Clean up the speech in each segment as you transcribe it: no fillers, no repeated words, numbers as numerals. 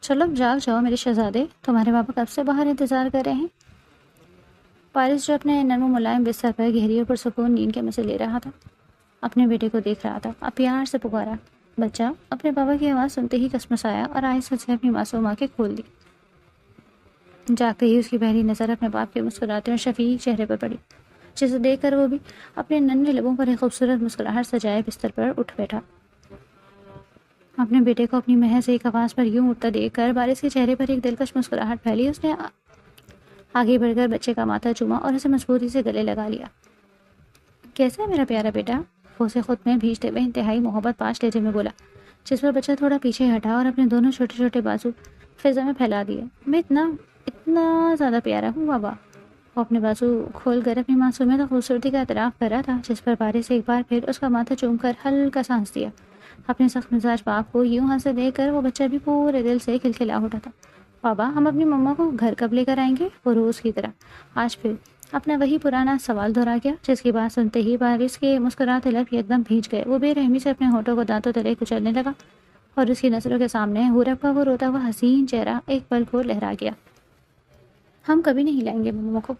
چلو جاگ جاؤ میرے شہزادے، تمہارے پاپا کب سے باہر انتظار کر رہے ہیں۔ پارس جو اپنے نرم ملائم بستر پر گہری اور پرسکون نیند کے مزے لے رہا تھا، اپنے بیٹے کو دیکھ رہا تھا، اب پیار سے پکارا، بچہ۔ اپنے پاپا کی آواز سنتے ہی کسمسایا اور آہستہ سے اپنی معصوم آنکھیں کھول دی۔ جاگتے ہی اس کی پہلی نظر اپنے باپ کے مسکراتے اور شفیق چہرے پر پڑی، جسے دیکھ کر وہ بھی اپنے ننھے لبوں پر ایک خوبصورت مسکراہٹ سجائے بستر پر اٹھ بیٹھا۔ اپنے بیٹے کو اپنی محض ایک آواز پر یوں اٹھتا دیکھ کر بارش کے چہرے پر ایک دلکش مسکراہٹ پھیلی۔ اس نے آگے بڑھ کر بچے کا ماتھا چوما اور اسے مضبوطی سے گلے لگا لیا۔ کیسا ہے میرا پیارا بیٹا؟ وہ اسے خود میں بھیجتے ہوئے انتہائی محبت پاش لہجے میں بولا، جس پر بچہ تھوڑا پیچھے ہٹا اور اپنے دونوں چھوٹے چھوٹے بازو فضا میں پھیلا دیے۔ میں اتنا زیادہ پیارا ہوں بابا۔ وہ اپنے بازو کھول کر اپنی معصومیت اور خوبصورتی کا اعتراف کر رہا تھا، جس پر بارش ایک بار پھر اس کا ماتھا چوم کر ہلکا سا ہنس دیا۔ اپنے سخت مزاج باپ کو یوں ہنستے دیکھ کر وہ بچہ بھی پورے دل سے کھلکھلا اٹھا تھا۔ بابا، ہم اپنی مما کو گھر کب لے کر آئیں گے؟ وہ روز کی طرح آج پھر اپنا وہی پرانا سوال دہرا گیا، جس کی بات سنتے ہی بارش کے مسکراتے لب ایک دم بھیج گئے۔ وہ بے رحمی سے اپنے ہونٹوں کو دانتوں تلے کچلنے لگا اور اس کی نظروں کے سامنے حورب کا وہ روتا ہوا حسین چہرہ ایک پل کو لہرا گیا۔ ہم کبھی نہیں لائیں گے مما کو۔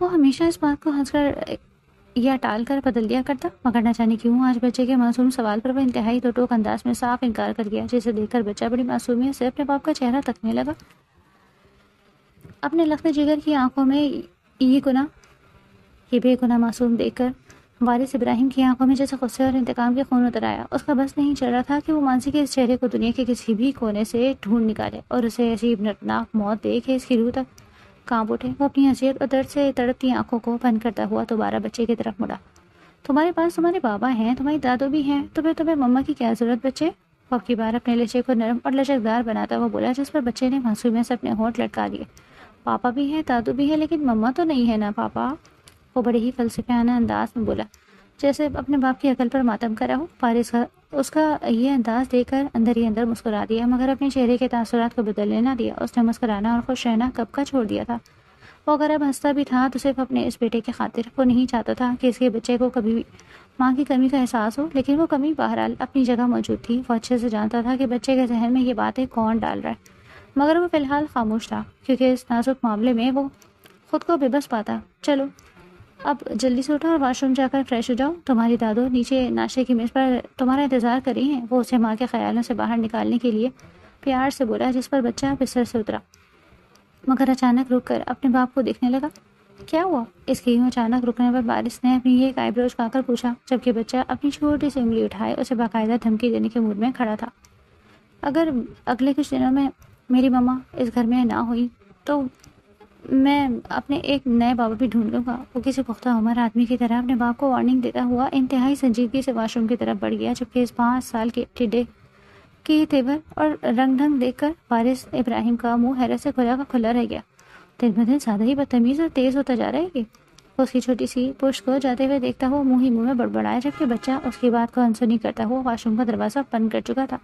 وہ ہمیشہ اس بات کو ہنس کر یا ٹال کر بدل دیا کرتا، مگر نہ جانے کیوں آج بچے کے معصوم سوال پر وہ انتہائی دو ٹوک انداز میں صاف انکار کر گیا، جسے دیکھ کر بچہ بڑی معصومیت سے اپنے باپ کا چہرہ تکنے لگا۔ اپنے لخت جگر کی آنکھوں میں یہ بے گناہ معصوم دیکھ کر وارث ابراہیم کی آنکھوں میں جیسے غصے اور انتقام کے خون اتر آیا۔ اس کا بس نہیں چل رہا تھا کہ وہ مانسی کے اس چہرے کو دنیا کے کسی بھی کونے سے ڈھونڈ نکالے اور اسے ایسی ابنتناک موت دے کہ اس کی روح تک کانپ اٹھے۔ وہ اپنی اذیت اور درد سے تڑپتی آنکھوں کو بند کرتا ہوا دوبارہ بچے کی طرف مڑا۔ تمہارے پاس تمہارے بابا ہیں، تمہاری دادو بھی ہیں، تو پھر تمہیں مما کی کیا ضرورت بچے؟ وہ اب کی بار اپنے لہجے کو نرم اور لچکدار بناتا ہوا بولا، جس پر بچے نے معصومیت سے اپنے ہونٹ لٹکا دیے۔ پاپا بھی ہے، دادو بھی ہے، لیکن مما تو نہیں ہے نا پاپا؟ وہ بڑے ہی فلسفیانہ انداز میں بولا، جیسے اپنے باپ کی عقل پر ماتم کرا ہو۔ فارس اس کا یہ انداز دیکھ کر اندر ہی اندر مسکرا دیا، مگر اپنے چہرے کے تاثرات کو بدلنے نہ دیا۔ اس نے مسکرانا اور خوش رہنا کب کا چھوڑ دیا تھا۔ وہ اگر اب ہنستا بھی تھا تو صرف اپنے اس بیٹے کے خاطر۔ وہ نہیں چاہتا تھا کہ اس کے بچے کو کبھی بھی ماں کی کمی کا احساس ہو، لیکن وہ کمی بہرحال اپنی جگہ موجود تھی۔ وہ اچھے سے جانتا تھا کہ بچے کے ذہن میں یہ باتیں کون ڈال رہا ہے، مگر وہ فی الحال خاموش تھا، کیونکہ اس نازک معاملے میں وہ خود کو بے بس پاتا۔ چلو اب جلدی سے اٹھو اور واش روم جا کر فریش ہو جاؤ، تمہاری دادو نیچے ناشتے کی میز پر تمہارا انتظار کر رہی ہیں۔ وہ اسے ماں کے خیالوں سے باہر نکالنے کے لیے پیار سے بولا، جس پر بچہ بستر سے اترا، مگر اچانک رک کر اپنے باپ کو دیکھنے لگا۔ کیا ہوا؟ اس کے یوں اچانک رکنے پر بارش نے اپنی ایک آئی برو جھکا کر پوچھا، جبکہ بچہ اپنی چھوٹی سی انگلی اٹھائے اسے باقاعدہ دھمکی دینے کے موڈ میں کھڑا تھا۔ اگر اگلے کچھ دنوں میں میری مما اس گھر میں نہ ہوئی تو میں اپنے ایک نئے بابا بھی ڈھونڈ لوں گا۔ وہ کسی پختہ عمر آدمی کی طرح اپنے باپ کو وارننگ دیتا ہوا انتہائی سنجیدگی سے واش روم کی طرف بڑھ گیا، جبکہ اس 5 سال کے ٹھڈے کی تیور اور رنگ ڈھنگ دیکھ کر وارث ابراہیم کا منہ حیرت سے کھلا کا کھلا رہ گیا۔ دن بہ دن زیادہ ہی بدتمیز اور تیز ہوتا جا رہا ہے یہ۔ وہ اس کی چھوٹی سی پشت کو جاتے ہوئے دیکھتا ہوا منہ ہی منہ میں بڑبڑایا، جبکہ بچہ اس کی بات کو انسنی کرتا ہوا واش روم کا دروازہ بند کر چکا تھا۔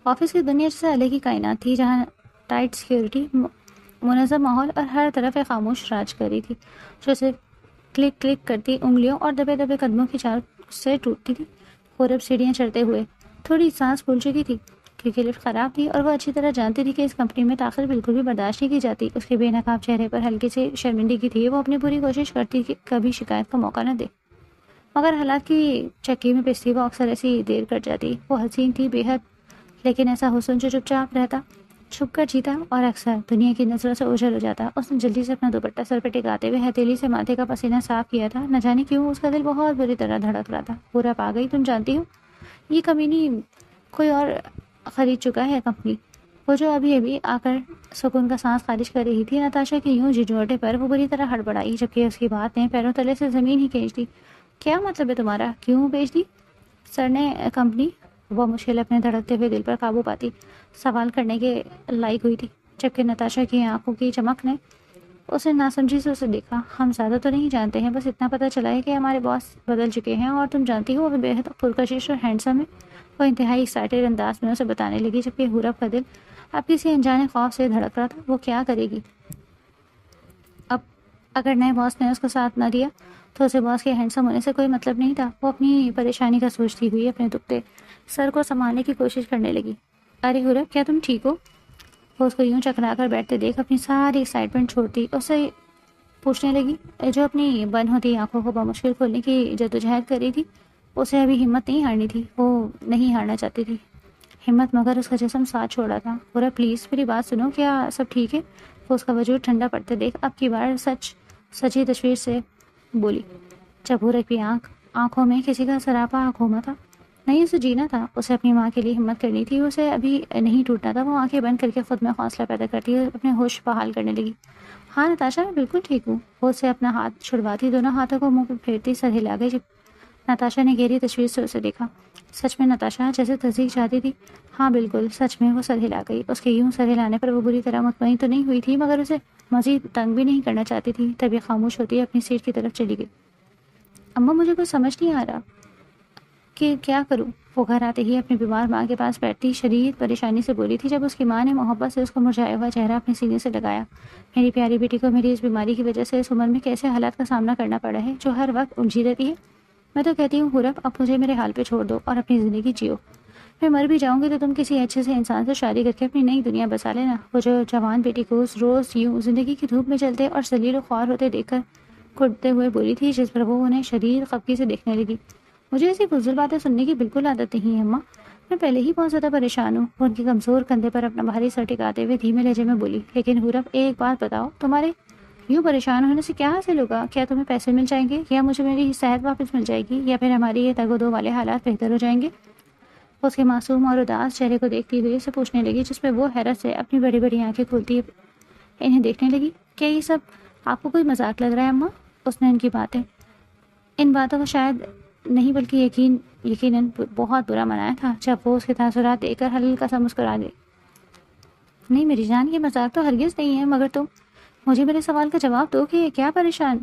آفس کی دنیا جیسے الگ ہی کائنات تھی، جہاں ٹائٹ سیکیورٹی، منظم ماحول اور ہر طرف ایک خاموش راج کر رہی تھی، جو صرف کلک کلک کرتی انگلیوں اور دبے دبے قدموں کی چال سے ٹوٹتی تھی۔ خورب سیڑھیاں چڑھتے ہوئے تھوڑی سانس پھول چکی تھی، کیونکہ لفٹ خراب تھی اور وہ اچھی طرح جانتی تھی کہ اس کمپنی میں تاخیر بالکل بھی برداشت نہیں کی جاتی۔ اس کے بے نقاب چہرے پر ہلکی سی شرمندگی تھی۔ وہ اپنی پوری کوشش کرتی کہ کبھی شکایت کا موقع نہ دے، مگر حالات کی چکی میں پستی وہ اکثر ایسی دیر کر جاتی۔ وہ حسین تھی بے حد، لیکن ایسا حسن جو چپ چاپ رہتا، چھپ کر جیتا اور اکثر دنیا کی نظروں سے اوجھل ہو جاتا۔ اس نے جلدی سے اپنا دوپٹہ سر پہ ٹکاتے ہوئے ہتھیلی سے ماتھے کا پسینہ صاف کیا تھا۔ نہ جانے کیوں اس کا دل بہت بری طرح دھڑک رہا تھا۔ پورا پا گئی، تم جانتی ہو یہ کمینی کوئی اور خرید چکا ہے کمپنی۔ وہ جو ابھی آ کر سکون کا سانس خارج کر رہی تھی، نتاشا کے یوں جھنجھوڑے پر وہ بری طرح ہڑبڑائی، جبکہ اس کی بات نے پیروں تلے سے زمین ہی کھینچ دی۔ کیا مطلب ہے تمہارا؟ کیوں بیچ دی سر نے کمپنی؟ وہ مشکل اپنے دھڑکتے ہوئے دل پر قابو پاتی سوال کرنے کے لائق ہوئی تھی، جبکہ نتاشا کی آنکھوں کی چمک نے اسے ناسمجھی سے اسے دیکھا۔ ہم زیادہ تو نہیں جانتے ہیں، بس اتنا پتہ چلا ہے کہ ہمارے باس بدل چکے ہیں اور تم جانتی ہو وہ بے حد پرکشش اور ہینڈسم ہے۔ وہ انتہائی ایکسائٹیڈ انداز میں اسے بتانے لگی، جبکہ حورب کا دل اب کسی انجانے خوف سے دھڑک رہا تھا۔ وہ کیا کرے گی اب؟ اگر نئے باس نے اس کو ساتھ نہ دیا تو اسے باس کے ہینڈسم ہونے سے کوئی مطلب نہیں تھا۔ وہ اپنی پریشانی کا سوچتی ہوئی اپنے دکھتے سر کو سنبھالنے کی کوشش کرنے لگی۔ ارے حورب کیا تم ٹھیک ہو؟ وہ اس کو یوں چکرا کر بیٹھتے دیکھ اپنی ساری ایکسائٹمنٹ چھوڑتی اسے پوچھنے لگی، جو اپنی بند ہوتی آنکھوں کو بمشکل کھولنے کی جدوجہد کر رہی تھی، اسے ابھی ہمت نہیں ہارنی تھی، وہ نہیں ہارنا چاہتی تھی ہمت، مگر اس کا جسم ساتھ چھوڑا تھا۔ حورب پلیز میری بات سنو، کیا سب ٹھیک ہے؟ وہ اس کا وجود ٹھنڈا پڑتے دیکھ اب کی بار سچی تشویش سے بولی، جب حورب کی آنکھوں میں کسی کا سراپا گھوما تھا۔ نہیں، اسے جینا تھا، اسے اپنی ماں کے لیے ہمت کرنی تھی، اسے ابھی نہیں ٹوٹنا تھا۔ وہ آنکھیں بند کر کے خود میں حوصلہ پیدا کرتی اور اپنے ہوش بحال کرنے لگی۔ ہاں نتاشا، میں بالکل ٹھیک ہوں۔ وہ اسے اپنا ہاتھ چھڑواتی دونوں ہاتھوں کو منہ پہ پھیرتی سر ہلا گئی۔ جب نتاشا نے گہری تشویش سے اسے دیکھا، سچ میں نتاشا؟ جیسے تصدیق چاہتی تھی۔ ہاں بالکل سچ میں، وہ سر ہلا گئی۔ اس کے یوں سر ہلانے پر وہ بری طرح مطمئن تو نہیں ہوئی تھی، مگر اسے مزید تنگ بھی نہیں کرنا چاہتی تھی۔ تبھی خاموش ہوتی اپنی سیٹ کی طرف چلی گئی۔ اماں مجھے کچھ سمجھ نہیں آ رہا کہ کیا کروں۔ وہ گھر آتے ہی اپنی بیمار ماں کے پاس بیٹھتی شدید پریشانی سے بولی تھی، جب اس کی ماں نے محبت سے اس کو مرجھایا ہوا چہرہ اپنے سینے سے لگایا۔ میری پیاری بیٹی کو میری اس بیماری کی وجہ سے اس عمر میں کیسے حالات کا سامنا کرنا پڑا ہے جو ہر وقت الجھی رہتی ہے۔ میں تو کہتی ہوں حورب، اب مجھے میرے حال پہ چھوڑ دو اور اپنی زندگی جیو۔ میں مر بھی جاؤں گی تو تم کسی اچھے سے انسان سے شادی کر کے اپنی نئی دنیا بسا لینا۔ وہ جو جوان بیٹی کو روز یوں زندگی کی دھوپ میں چلتے اور ذلیل و خوار ہوتے دیکھ کر گھٹتے ہوئے بولی تھی، جس پر وہ انہیں شدید خفگی سے دیکھنے لگی۔ مجھے ایسی فضول باتیں سننے کی بالکل عادت نہیں ہے اماں، میں پہلے ہی بہت زیادہ پریشان ہوں۔ وہ ان کے کمزور کندھے پر اپنا بھاری سر ٹکاتے ہوئے دھیمے لہجے میں بولی، لیکن حورب ایک بات بتاؤ، تمہارے یوں پریشان ہونے سے کیا حاصل ہوگا؟ کیا تمہیں پیسے مل جائیں گے، یا مجھے میری صحت واپس مل جائے گی، یا پھر ہماری یہ تگ و دو والے حالات بہتر ہو جائیں گے؟ اس کے معصوم اور اداس چہرے کو دیکھتی ہوئے اسے پوچھنے لگی، جس پہ وہ حیرت سے اپنی بڑی بڑی آنکھیں کھولتی انہیں دیکھنے لگی۔ کیا یہ سب آپ کو کوئی مذاق لگ رہا ہے اماں؟ اس نے ان باتوں کو شاید نہیں بلکہ یقیناً بہت برا منایا تھا، جب وہ اس کے تاثرات دیکھ کر ہلکا سا مسکرا دی۔ نہیں میری جان، یہ مذاق تو ہرگز نہیں ہے، مگر تم مجھے میرے سوال کا جواب دو کہ کیا پریشان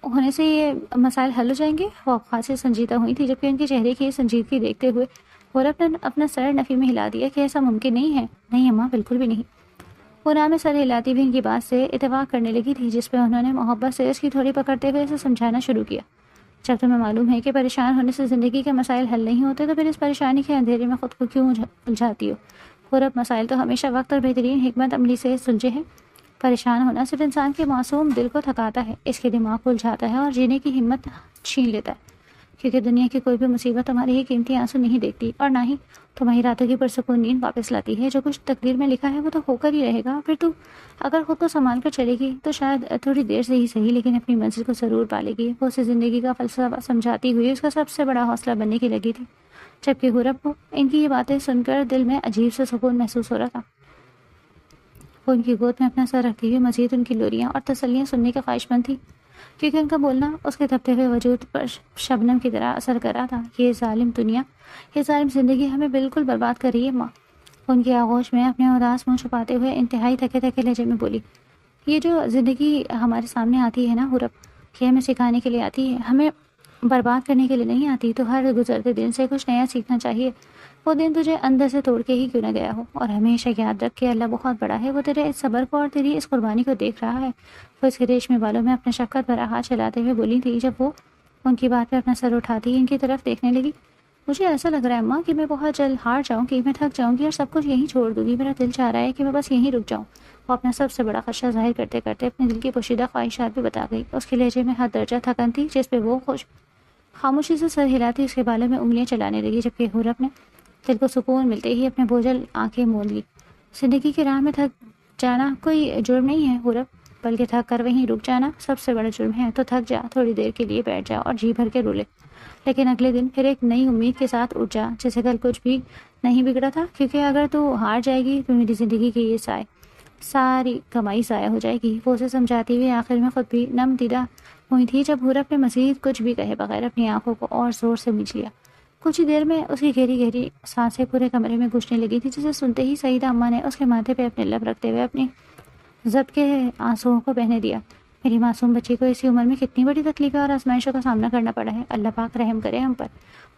ہونے سے یہ مسائل حل ہو جائیں گے؟ وہ خاصی سنجیدہ ہوئی تھی، جبکہ ان کے چہرے کی سنجیدگی دیکھتے ہوئے حورب نے اپنا سر نفی میں ہلا دیا کہ ایسا ممکن نہیں ہے۔ نہیں اماں، بالکل بھی نہیں۔ وہ نام میں سر ہلاتی بھی ان کی بات سے اتفاق کرنے لگی تھی، جس پہ انہوں نے محبت سے اس کی تھوڑی پکڑتے ہوئے اسے سمجھانا شروع کیا۔ جب تمہیں معلوم ہے کہ پریشان ہونے سے زندگی کے مسائل حل نہیں ہوتے تو پھر اس پریشانی کے اندھیرے میں خود کو کیوں الجھاتی ہو؟ حورب، مسائل تو ہمیشہ وقت اور بہترین حکمت عملی سے سلجھے ہیں۔ پریشان ہونا صرف انسان کے معصوم دل کو تھکاتا ہے، اس کے دماغ کو الجھاتا ہے اور جینے کی ہمت چھین لیتا ہے، کیونکہ دنیا کی کوئی بھی مصیبت تمہارے ہی قیمتی آنسو نہیں دیکھتی، اور نہ ہی تمہاری راتوں کی پرسکون نیند واپس لاتی ہے۔ جو کچھ تقدیر میں لکھا ہے وہ تو ہو کر ہی رہے گا۔ پھر تو اگر خود کو سنبھال کر چلے گی تو شاید تھوڑی دیر سے ہی صحیح، لیکن اپنی منزل کو ضرور پالے گی۔ وہ اسے زندگی کا فلسفہ سمجھاتی ہوئی اس کا سب سے بڑا حوصلہ بننے کی لگی تھی، جبکہ حورب کو ان کی یہ باتیں سن کر دل میں عجیب سے سکون محسوس ہو رہا تھا۔ وہ ان کی گود میں اپنا سر رکھتی ہوئی مزید ان کی لوریاں اور تسلیاں سننے کے خواہش مند تھی، کیونکہ ان کا بولنا اس کے دبتے ہوئے وجود پر شبنم کی طرح اثر کر رہا تھا۔ یہ ظالم دنیا، یہ ظالم زندگی ہمیں بالکل برباد کر رہی ہے ماں۔ ان کی آغوش میں اپنے اداس منہ چھپاتے ہوئے انتہائی تھکے تھکے لہجے میں بولی، یہ جو زندگی ہمارے سامنے آتی ہے نا حورب، یہ ہمیں سکھانے کے لیے آتی ہے، ہمیں برباد کرنے کے لیے نہیں آتی۔ تو ہر گزرتے دن سے کچھ نیا سیکھنا چاہیے۔ وہ دن تجھے اندر سے توڑ کے ہی کیوں نہ گیا ہو، اور ہمیشہ یاد رکھ کہ اللہ بہت بڑا ہے، وہ تیرے اس صبر کو اور تیری اس قربانی کو دیکھ رہا ہے۔ وہ اس کے ریشمی بالوں میں اپنا شفقت بھرا ہاتھ چلاتے ہوئے بولی تھی، جب وہ ان کی بات پہ اپنا سر اٹھاتی ان کی طرف دیکھنے لگی۔ مجھے ایسا لگ رہا ہے اماں کہ میں بہت جلد ہار جاؤں گی، میں تھک جاؤں گی اور سب کچھ یہیں چھوڑ دوں گی۔ میرا دل چاہ رہا ہے کہ میں بس یہیں رک جاؤں۔ وہ اپنا سب سے بڑا خدشہ ظاہر کرتے کرتے اپنے دل کی پوشیدہ خواہشات بھی بتا گئی۔ اس کے لہجے میں حد درجہ تھکن تھی، جس پہ وہ خاموشی سے سر ہلاتی اس کے بالوں میں انگلیاں چلانے لگی، جبکہ حورب نے دل کو سکون ملتے ہی اپنے بوجھل آنکھیں مول لی۔ زندگی کی راہ میں تھک جانا کوئی جرم نہیں ہے حورب، بلکہ تھک کر وہیں رک جانا سب سے بڑا جرم ہے۔ تو تھک جا، تھوڑی دیر کے لیے بیٹھ جا اور جی بھر کے رو لے، لیکن اگلے دن پھر ایک نئی امید کے ساتھ اٹھ جا، جیسے کل کچھ بھی نہیں بگڑا تھا، کیونکہ اگر تو ہار جائے گی تو میری زندگی کی یہ ساری کمائی ضائع ہو جائے گی۔ وہ اسے سمجھاتی ہوئی آخر میں خود بھی نم دیدہ ہوئی تھی، جب حورب نے مزید کچھ بھی کہے بغیر اپنی آنکھوں کو اور زور سے مینچ لیا۔ کچھ ہی دیر میں اس کی گہری گہری سانسیں پورے کمرے میں گھسنے لگی تھی، جسے سنتے ہی سعیدہ اماں نے اس کے ماتھے پہ اپنے لب رکھتے ہوئے اپنی ضبط کے آنسوؤں کو بہنے دیا۔ میری معصوم بچی کو اسی عمر میں کتنی بڑی تکلیفیں اور آزمائشوں کا سامنا کرنا پڑا ہے، اللہ پاک رحم کرے ہم پر۔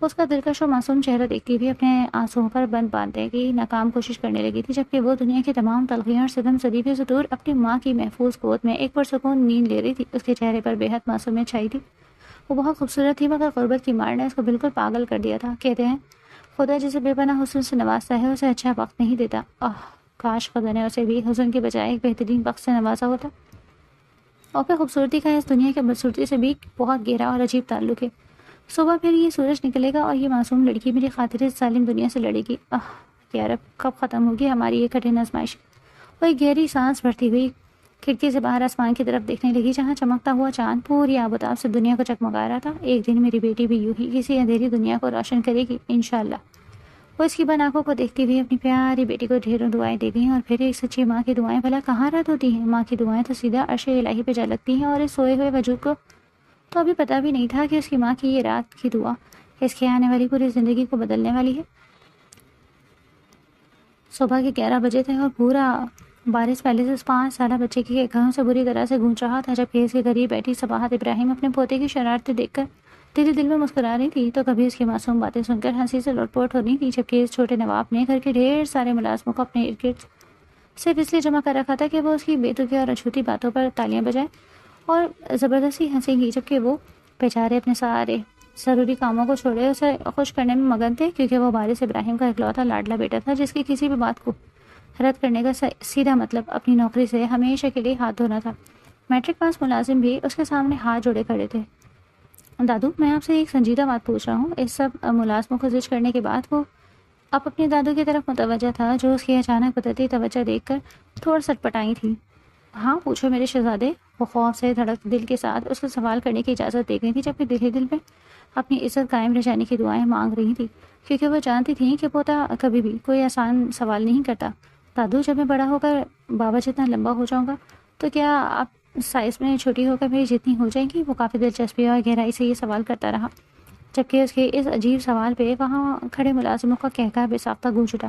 اس کا دلکش و معصوم چہرہ دیکھتی ہوئی اپنے آنسوؤں پر بند باندھنے کی ناکام کوشش کرنے لگی تھی، جبکہ وہ دنیا کی تمام تلخیوں اور ستم صدیفی سے دور اپنی ماں کی محفوظ گود میں ایک پرسکون نیند لے رہی تھی۔ اس کے چہرے پر بے حد معصومیت چھائی تھی۔ وہ بہت خوبصورت تھی، مگر غربت کی مار نے اس کو بالکل پاگل کر دیا تھا۔ کہتے ہیں خدا جسے بے پناہ حسن سے نوازتا ہے اسے اچھا وقت نہیں دیتا۔ کاش خدا نے اسے بھی حسن کے بجائے ایک بہترین وقت سے نوازا ہوتا۔ اور پھر خوبصورتی کا اس دنیا کی بدصورتی سے بھی بہت گہرا اور عجیب تعلق ہے۔ صبح پھر یہ سورج نکلے گا اور یہ معصوم لڑکی میری خاطر اس ظالم دنیا سے لڑے گی۔ یا رب، کب ختم ہوگی ہماری یہ کٹھن آزمائش؟ وہ ایک گہری سانس بھرتی ہوئی کھڑکی سے باہر آسمان کی طرف دیکھنے لگی، جہاں چمکتا ہوا چاند پوری آب و تاب سے دنیا کو چکمگا رہا تھا۔ ایک دن میری بیٹی بھی یوں ہی کسی اندھیری دنیا کو روشن کرے گی انشاءاللہ۔ وہ اس کی بن آنکھوں کو دیکھتی ہوئی اپنی پیاری بیٹی کو ڈھیروں دعائیں دے گئی، اور پھر ایک سچی ماں کی دعائیں بھلا کہاں رد ہوتی ہیں؟ ماں کی دعائیں تو سیدھا عرش الہی پہ جا لگتی ہیں، اور اس سوئے ہوئے وجود کو تو ابھی پتہ بھی نہیں تھا کہ اس کی ماں کی یہ رات کی دعا اس کے آنے والی پوری زندگی کو بدلنے والی ہے۔ صبح کے 11 بجے تھے اور پورا بارش پہلے سے اس 5 سالہ بچے کے گھروں سے بری طرح سے گونج رہا تھا، جبکہ اس کے قریب بیٹھی صباحت ابراہیم اپنے پوتے کی شرارتیں دیکھ کر دل میں مسکرا رہی تھی، تو کبھی اس کی معصوم باتیں سن کر ہنسی سے لوٹ پوٹ ہو رہی تھی، جبکہ اس چھوٹے نواب نے گھر کے ڈھیر سارے ملازموں کو اپنے ارد گرد صرف اس لیے جمع کر رکھا تھا کہ وہ اس کی بےتکی اور اچھوتی باتوں پر تالیاں بجائیں اور زبردستی ہنسیں گی، جبکہ وہ بیچارے اپنے سارے ضروری کاموں کو چھوڑے اسے خوش کرنے میں مگن تھے، کیونکہ وہ وارث ابراہیم کا اکلوتا لاڈلا بیٹا تھا، جس کی کسی بھی بات کو رد کرنے کا سیدھا مطلب اپنی نوکری سے ہمیشہ کے لیے ہاتھ دھونا تھا۔ میٹرک پاس ملازم بھی اس کے سامنے ہاتھ جوڑے کھڑے تھے۔ دادو، میں آپ سے ایک سنجیدہ بات پوچھ رہا ہوں۔ اس سب ملازموں کو زج کرنے کے بعد وہ اب اپنے دادو کی طرف متوجہ تھا، جو اس کی اچانک بدلتی توجہ دیکھ کر تھوڑا سٹپٹائی تھی۔ ہاں پوچھو میرے شہزادے، وہ خوف سے دھڑکتے دل کے ساتھ اس کو سوال کرنے کی اجازت دے گئی تھی، جبکہ دل ہی دل میں اپنی عزت قائم رہ جانے کی دعائیں مانگ رہی تھی، کیونکہ وہ جانتی تھیں کہ پوتا کبھی بھی کوئی آسان سوال نہیں کرتا۔ دادو، جب میں بڑا ہو کر بابا جتنا لمبا ہو جاؤں گا تو کیا آپ سائز میں چھوٹی ہو کر میری جتنی ہو جائیں گی؟ وہ کافی دلچسپی اور گہرائی سے یہ سوال کرتا رہا، جبکہ اس کے اس عجیب سوال پہ وہاں کھڑے ملازموں کا کہکہ بے ساختہ گونج اٹھا۔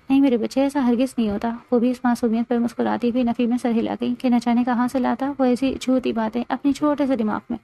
نہیں میرے بچے، ایسا ہرگز نہیں ہوتا۔ وہ بھی اس معصومیت پر مسکراتی ہوئی نفی میں سر ہلا گئی کہ نہ جانے کہاں سے لاتا وہ ایسی جھوٹی باتیں اپنی چھوٹے سے دماغ میں۔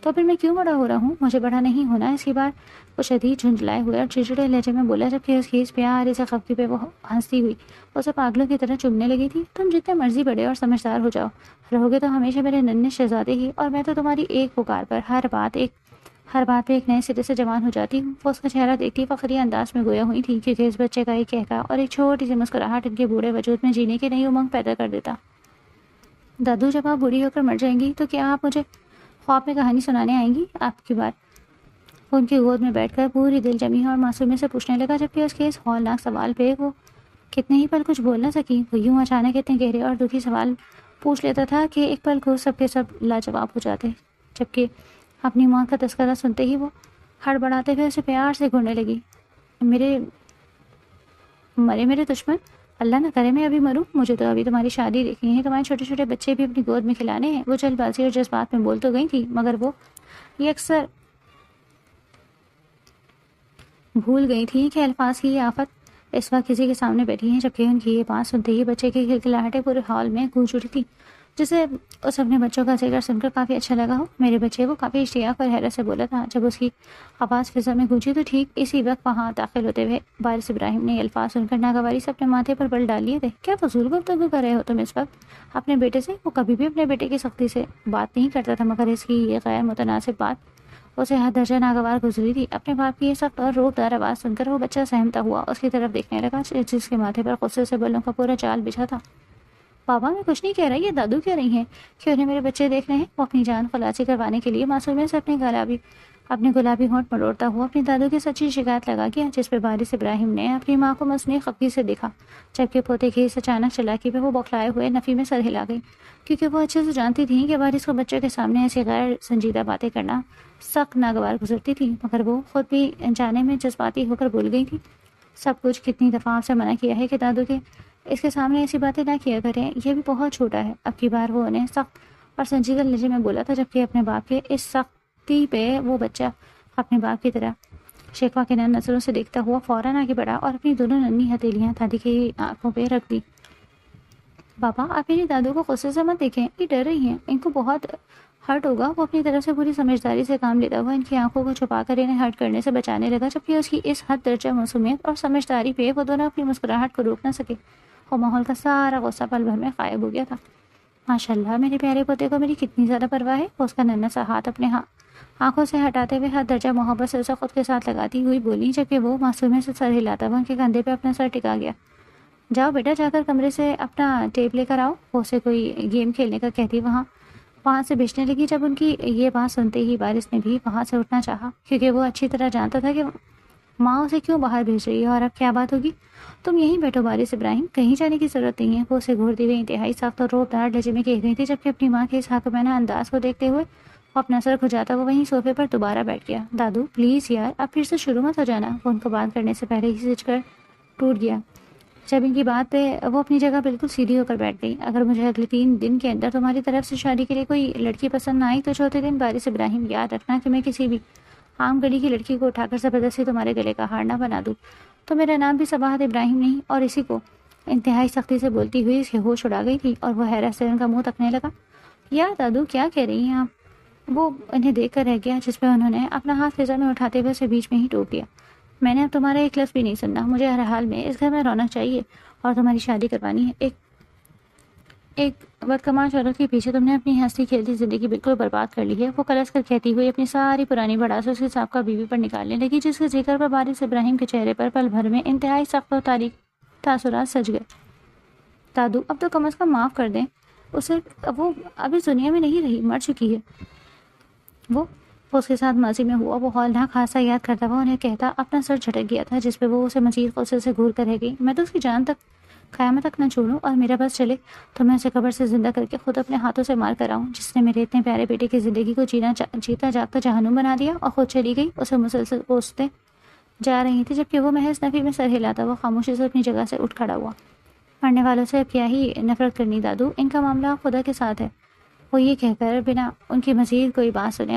تو پھر میں کیوں بڑا ہو رہا ہوں؟ مجھے بڑا نہیں ہونا۔ اس کی بات وہ شدید جھنجھلائے ہوئے اور چڑچڑے لہجے میں بولا، جبکہ اس کی اس پیارے سے خفگی پہ وہ ہنستی ہوئی اسے پاگلوں کی طرح چبھنے لگی تھی۔ تم جتنے مرضی بڑے اور سمجھدار ہو جاؤ، رہوگے تو ہمیشہ میرے ننھے شہزادے ہی، اور میں تو تمہاری ایک پکار پر ہر بات پہ ایک نئے سرے سے جوان ہو جاتی ہوں۔ وہ اس کا چہرہ دیکھتی فخری انداز میں گویا ہوئی تھی، کیونکہ اس بچے کا ایک کہکا اور ایک چھوٹی سی مسکراہٹ ان کے بوڑھے وجود میں جینے کی نئی امنگ پیدا کر دیتا۔ دادو، جب آپ بوڑھی ہو کر مر جائیں گی تو کیا آپ مجھے خواب میں کہانی سنانے آئیں گی؟ آپ کی بات وہ ان کی گود میں بیٹھ کر پوری دل جمی اور معصومیت سے پوچھنے لگا، جبکہ اس کے اس ہولناک سوال پہ وہ کتنے ہی پل کچھ بول نہ سکی۔ وہ یوں اچانک اتنے گہرے اور دکھی سوال پوچھ لیتا تھا کہ ایک پل کو سب کے سب لاجواب ہو جاتے، جبکہ اپنی ماں کا تذکرہ سنتے ہی وہ ہڑبڑاتے ہوئے اسے پیار سے گھورنے لگی۔ میرے دشمن، اللہ نہ کرے میں ابھی مروں۔ مجھے تو ابھی تمہاری شادی دیکھنی ہے، تمہارے چھوٹے چھوٹے بچے بھی اپنی گود میں کھلانے ہیں۔ وہ جلد بازی اور جذبات میں بول تو گئی تھی، مگر وہ یہ اکثر بھول گئی تھی کہ الفاظ کی یہ آفت اس وقت کسی کے سامنے بیٹھی ہیں، جبکہ ان کی یہ بات سنتے ہی بچے کی کھلکھلاہٹیں پورے ہال میں گونج اٹھی تھی، جسے اس اپنے بچوں کا ذکر سن کر کافی اچھا لگا ہو۔ میرے بچے، وہ کافی اشتیاق اور حیرت سے بولا تھا۔ جب اس کی آواز فضا میں گونجی تو ٹھیک اسی وقت وہاں داخل ہوتے ہوئے وارث ابراہیم نے یہ الفاظ سن کر ناگواری سے اپنے ماتھے پر بل ڈال لیے تھے۔ کیا فضول گفتگو کر رہے ہو تم اس وقت اپنے بیٹے سے؟ وہ کبھی بھی اپنے بیٹے کی سختی سے بات نہیں کرتا تھا، مگر اس کی یہ غیر متناسب بات اسے حد درجہ ناگوار گزری تھی۔ اپنے باپ کی یہ سخت اور روبدار آواز سن کر وہ بچہ سہمتا ہوا اس کی طرف دیکھنے لگا، جس کے ماتھے پر غصے سے بلوں کا پورا جال بچھا تھا۔ بابا، میں کچھ نہیں کہہ رہا، یہ دادو کہہ رہی ہیں کہ انہیں میرے بچے دیکھ رہے ہیں۔ وہ اپنی جان خلاصی کروانے کے لیے معصومیت سے اپنے گلابی ہونٹ مروڑتا ہوا اپنی دادو کی سچی شکایت لگا گیا، جس پہ وارث ابراہیم نے اپنی ماں کو مصنوعی خفگی سے دیکھا، جبکہ پوتے کی اس اچانک چلاکی پہ وہ بوکھلائے ہوئے نفی میں سر ہلا گئی، کیونکہ وہ اچھے سے جانتی تھیں کہ وارث کو بچوں کے سامنے ایسی غیر سنجیدہ باتیں کرنا سخت ناگوار گزرتی تھی، مگر وہ خود بھی جانے میں جذباتی ہو کر بھول گئی تھی۔ سب کچھ کتنی دفعہ آپ سے منع کیا ہے کہ دادو کے اس کے سامنے ایسی باتیں نہ کیا کریں، یہ بھی بہت چھوٹا ہے۔ اب کی بار وہ انہیں سخت اور سنجیدہ لہجے میں بولا تھا، جبکہ اپنے باپ کے اس سختی پہ وہ بچہ اپنے باپ کی طرح شیخوا کے نرم نظروں سے دیکھتا ہوا فوراً آگے بڑھا اور اپنی دونوں ننھی ہتھیلیاں دادی کی آنکھوں پہ رکھ دی۔ بابا، آپ میری دادو کو غصے سے مت دیکھیں، یہ ڈر رہی ہیں، ان کو بہت ہرٹ ہوگا۔ وہ اپنی طرف سے پوری سمجھداری سے کام لیتا ہوا ان کی آنکھوں کو چھپا کر انہیں ہرٹ کرنے سے بچانے لگا، جبکہ اس کی اس حد درجہ معصومیت اور سمجھداری پہ وہ دونوں اپنی مسکراہٹ کو روک نہ سکے۔ وہ ماحول کا سارا غصہ پل بھر میں غائب ہو گیا تھا۔ ماشاء اللہ، میرے پیارے پوتے کو میری کتنی زیادہ پرواہ ہے۔ وہ اس کا ننھا سا ہاتھ اپنے آنکھوں سے ہٹاتے ہوئے ہر درجہ محبت سے اسے خود کے ساتھ لگاتی ہوئی بولی، جبکہ وہ معصومیت سے سر ہلاتا ہوا ان کے کندھے پہ اپنا سر ٹکا گیا۔ جاؤ بیٹا، جا کر کمرے سے اپنا ٹیپ لے کر آؤ، وہ اسے کوئی گیم کھیلنے کا کہتی وہاں سے بھیجنے لگی۔ جب ان کی یہ بات سنتے ہی بارش نے بھی وہاں سے اٹھنا چاہا، کیونکہ وہ اچھی طرح جانتا تھا کہ ماں اسے کیوں باہر بھیج رہی ہے اور اب کیا بات ہوگی۔ تم یہیں بیٹھو بارش ابراہیم، کہیں جانے کی ضرورت نہیں ہے، وہ اسے گھورتی ہوئی انتہائی سخت اور روبدار لہجے میں کہہ رہی تھی، جبکہ اپنی ماں کے اس حاکمانہ انداز کو دیکھتے ہوئے وہ اپنا سر کھجاتا وہ وہیں صوفے پر دوبارہ بیٹھ گیا۔ دادو پلیز یار، اب پھر سے شروع مت ہو جانا، وہ ان کو بات کرنے سے پہلے ہی سچ کر ٹوٹ گیا۔ جب ان کی بات پہ وہ اپنی جگہ بالکل سیدھی ہو کر بیٹھ گئی۔ اگر مجھے اگلے 3 دن کے اندر تمہاری طرف سے شادی کے لیے کوئی لڑکی پسند نہ آئی تو چوتھے دن بارش ابراہیم یاد رکھنا کہ میں کسی بھی عام گلی کی لڑکی کو اٹھا کر زبردستی تمہارے گلے کا ہار نہ بنا دوں۔ تو میرا نام بھی صباحت ابراہیم نہیں۔ اور اسی کو انتہائی سختی سے بولتی ہوئی اس کے ہوش اڑا گئی تھی اور وہ حیرت سے ان کا منہ تکنے لگا۔ یا دادو کیا کہہ رہی ہیں آپ؟ وہ انہیں دیکھ کر رہ گیا، جس پہ انہوں نے اپنا ہاتھ فضا میں اٹھاتے ہوئے اسے بیچ میں ہی ٹوک دیا۔ میں نے اب تمہارا ایک لفظ بھی نہیں سننا، مجھے ہر حال میں اس گھر میں رونق چاہیے اور تمہاری شادی کروانی ہے۔ ایک بدکماش عورت کے پیچھے تم نے اپنی ہنستی کھیلتی زندگی بالکل برباد کر لی ہے، وہ کلس کر کہتی ہوئی اپنی ساری پرانی بڑاس اس کے سابقہ بیوی پر نکالنے لگی، جس کے ذکر پر بارش ابراہیم کے چہرے پر پل بھر میں انتہائی سخت اور تاریک تاثرات سج گئے۔ دادو اب تو کم از کم معاف کر دیں اسے، وہ اب اس دنیا میں نہیں رہی، مر چکی ہے۔ وہ اس کے ساتھ ماضی میں ہوا وہ ہولناک حادثہ یاد کرتا ہوا انہیں کہتا اپنا سر جھٹک گیا تھا، جس پہ وہ اسے مزید غصے سے گھور کر رہ گئی۔ میں تو اس کی جان تک قیامت تک نہ چھوڑوں اور میرا بس چلے تو میں اسے قبر سے زندہ کر کے خود اپنے ہاتھوں سے مار کر آؤں، جس نے میرے اتنے پیارے بیٹے کی زندگی کو جیتا جاگتا جہنم بنا دیا۔ اور خود چلی گئی، اسے مسلسل کوستے جا رہی تھی، جبکہ وہ محض نفی میں سر ہلاتا وہ خاموشی سے اپنی جگہ سے اٹھ کھڑا ہوا۔ مرنے والوں سے اب کیا ہی نفرت کرنی دادو، ان کا معاملہ خدا کے ساتھ ہے۔ وہ یہ کہہ کر بنا ان کی مزید کوئی بات سنے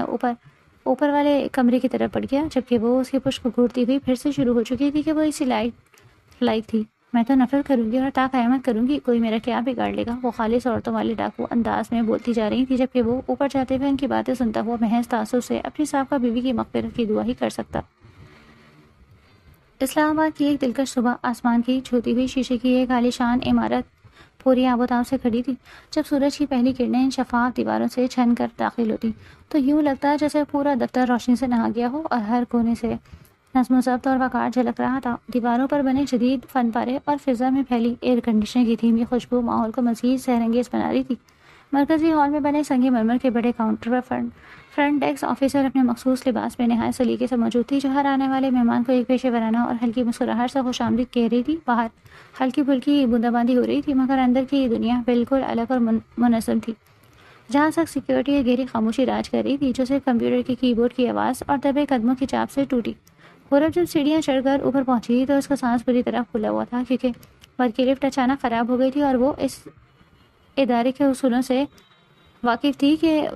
اوپر والے کمرے کی طرف بڑھ گیا، جبکہ وہ اس کی پشت کو گھورتی ہوئی پھر سے شروع ہو چکی تھی کہ وہ اسی لائق تھی۔ میں تو نفرت کروں گی اور تا قیامت کروں گی، کوئی میرا کیا بگاڑ لے گا، وہ خالص عورتوں والے ڈاکو انداز میں بولتی جا رہی تھی، جبکہ وہ اوپر جاتے ہوئے ان کی باتیں سنتا ہوا محض تعصب سے اپنی سابقہ بیوی کی مغفرت کی دعا ہی کر سکتا۔ اسلام آباد کی ایک دلکش صبح آسمان کی چھوتی ہوئی شیشے کی ایک عالیشان عمارت پوری آب و تاب سے کھڑی تھی۔ جب سورج کی پہلی کرنیں ان شفاف دیواروں سے چھن کر داخل ہوتی تو یوں لگتا جیسے پورا دفتر روشنی سے نہا گیا ہو اور ہر کونے سے نظم و ضبط اور وقار جھلک رہا تھا۔ دیواروں پر بنے جدید فن پارے اور فضا میں پھیلی ایئر کنڈیشنر کی دھیمی خوشبو ماحول کو مزید سحرانگیز بنا رہی تھی۔ مرکزی ہال میں بنے سنگ مرمر کے بڑے کاؤنٹر پر فرنٹ ڈیسک آفیسر اپنے مخصوص لباس میں نہایت سلیقے سے موجود تھی، جو ہر آنے والے مہمان کو ایک پیشے ورانہ اور ہلکی مسکراہٹ سے خوش آمدید کہہ رہی تھی۔ باہر ہلکی پھلکی بوندا باندی ہو رہی تھی، مگر اندر کی دنیا بالکل الگ اور منظم تھی، جہاں تک سیکیورٹی کی گہری خاموشی راج کر رہی تھی، جو صرف کمپیوٹر کے کی بورڈ کی آواز اور دبے قدموں کی چاپ سے ٹوٹی۔ غورب جب سیڑھیاں چڑھ کر اوپر پہنچی تو اس کا سانس بری طرح کھلا ہوا تھا، کیونکہ برقی لفٹ اچانک خراب ہو گئی تھی اور وہ اس ادارے کے اصولوں سے واقف تھی کہ